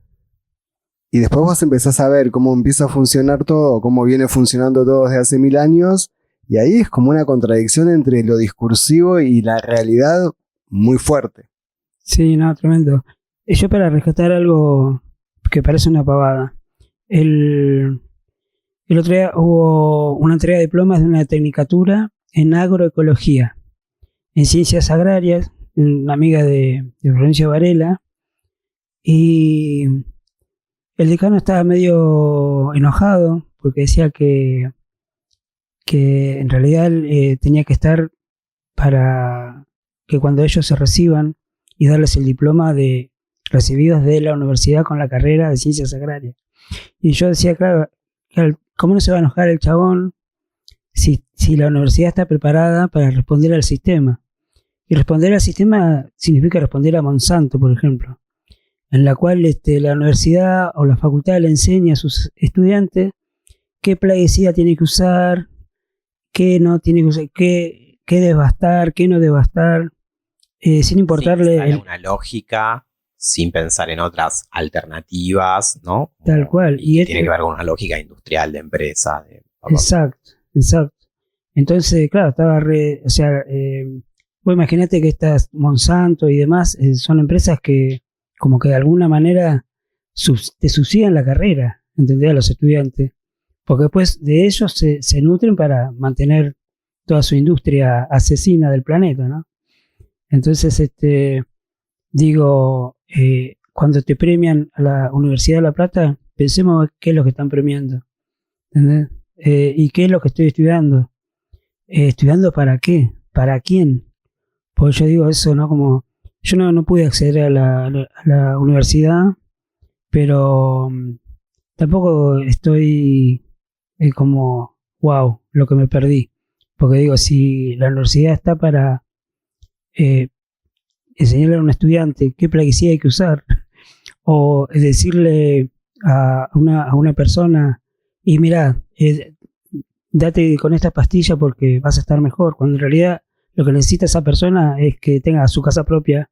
y después vos empezás a ver cómo empieza a funcionar todo, cómo viene funcionando todo desde hace 1000 años y ahí es como una contradicción entre lo discursivo y la realidad muy fuerte. Sí, no, tremendo. Yo para rescatar algo que parece una pavada. El otro día hubo una entrega de diplomas de una tecnicatura en agroecología, en ciencias agrarias, una amiga de Florencio Varela, y el decano estaba medio enojado porque decía que en realidad tenía que estar para que cuando ellos se reciban y darles el diploma de recibidos de la universidad con la carrera de ciencias agrarias. Y yo decía, claro, ¿cómo no se va a enojar el chabón si la universidad está preparada para responder al sistema? Y responder al sistema significa responder a Monsanto, por ejemplo, en la cual la universidad o la facultad le enseña a sus estudiantes qué plaguicida tiene que usar, qué no tiene que usar, qué devastar, qué no devastar, sin importarle... Sí, una lógica sin pensar en otras alternativas, ¿no? Tal cual. Y tiene que ver con una lógica industrial de empresa. Exacto. Entonces, claro, estaba vos imaginate que estas Monsanto y demás son empresas que como que de alguna manera te subsidian la carrera, ¿entendés? A los estudiantes. Porque después de ellos se nutren para mantener toda su industria asesina del planeta, ¿no? Entonces, digo, cuando te premian a la Universidad de La Plata, pensemos qué es lo que están premiando, ¿entendés? ¿Y qué es lo que estoy estudiando? ¿Estudiando para qué? ¿Para quién? Porque yo digo eso, ¿no? Como yo no pude acceder a la universidad, pero tampoco estoy como, wow, lo que me perdí. Porque digo, si la universidad está para enseñarle a un estudiante qué plaguicida hay que usar, o decirle a una persona, y mirá, date con esta pastilla porque vas a estar mejor, cuando en realidad lo que necesita esa persona es que tenga su casa propia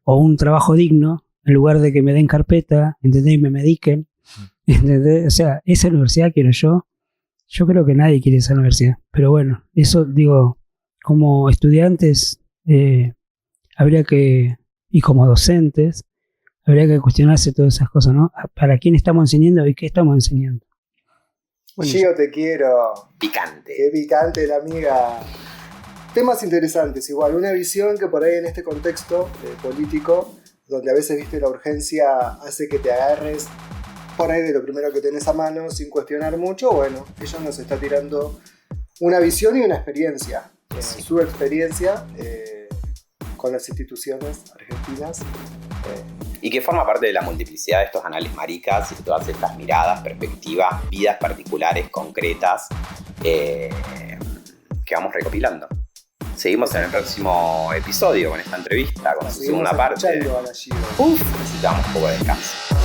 o un trabajo digno, en lugar de que me den carpeta, ¿entendés? Y me mediquen, ¿entendés? O sea, esa universidad quiero yo. Yo creo que nadie quiere esa universidad, pero bueno, eso digo, como estudiantes habría que, y como docentes, habría que cuestionarse todas esas cosas, ¿no? ¿Para quién estamos enseñando y qué estamos enseñando? Bueno, yo te quiero. Picante. Qué picante la amiga. Temas interesantes, igual, una visión que por ahí en este contexto político, donde a veces, viste, la urgencia hace que te agarres por ahí de lo primero que tenés a mano sin cuestionar mucho. Bueno, ella nos está tirando una visión y una experiencia, su experiencia con las instituciones argentinas. Y que forma parte de la multiplicidad de estos análisis maricas y de todas estas miradas, perspectivas, vidas particulares, concretas, que vamos recopilando. Seguimos en el próximo episodio con esta entrevista, con su segunda parte. Necesitamos un poco de descanso.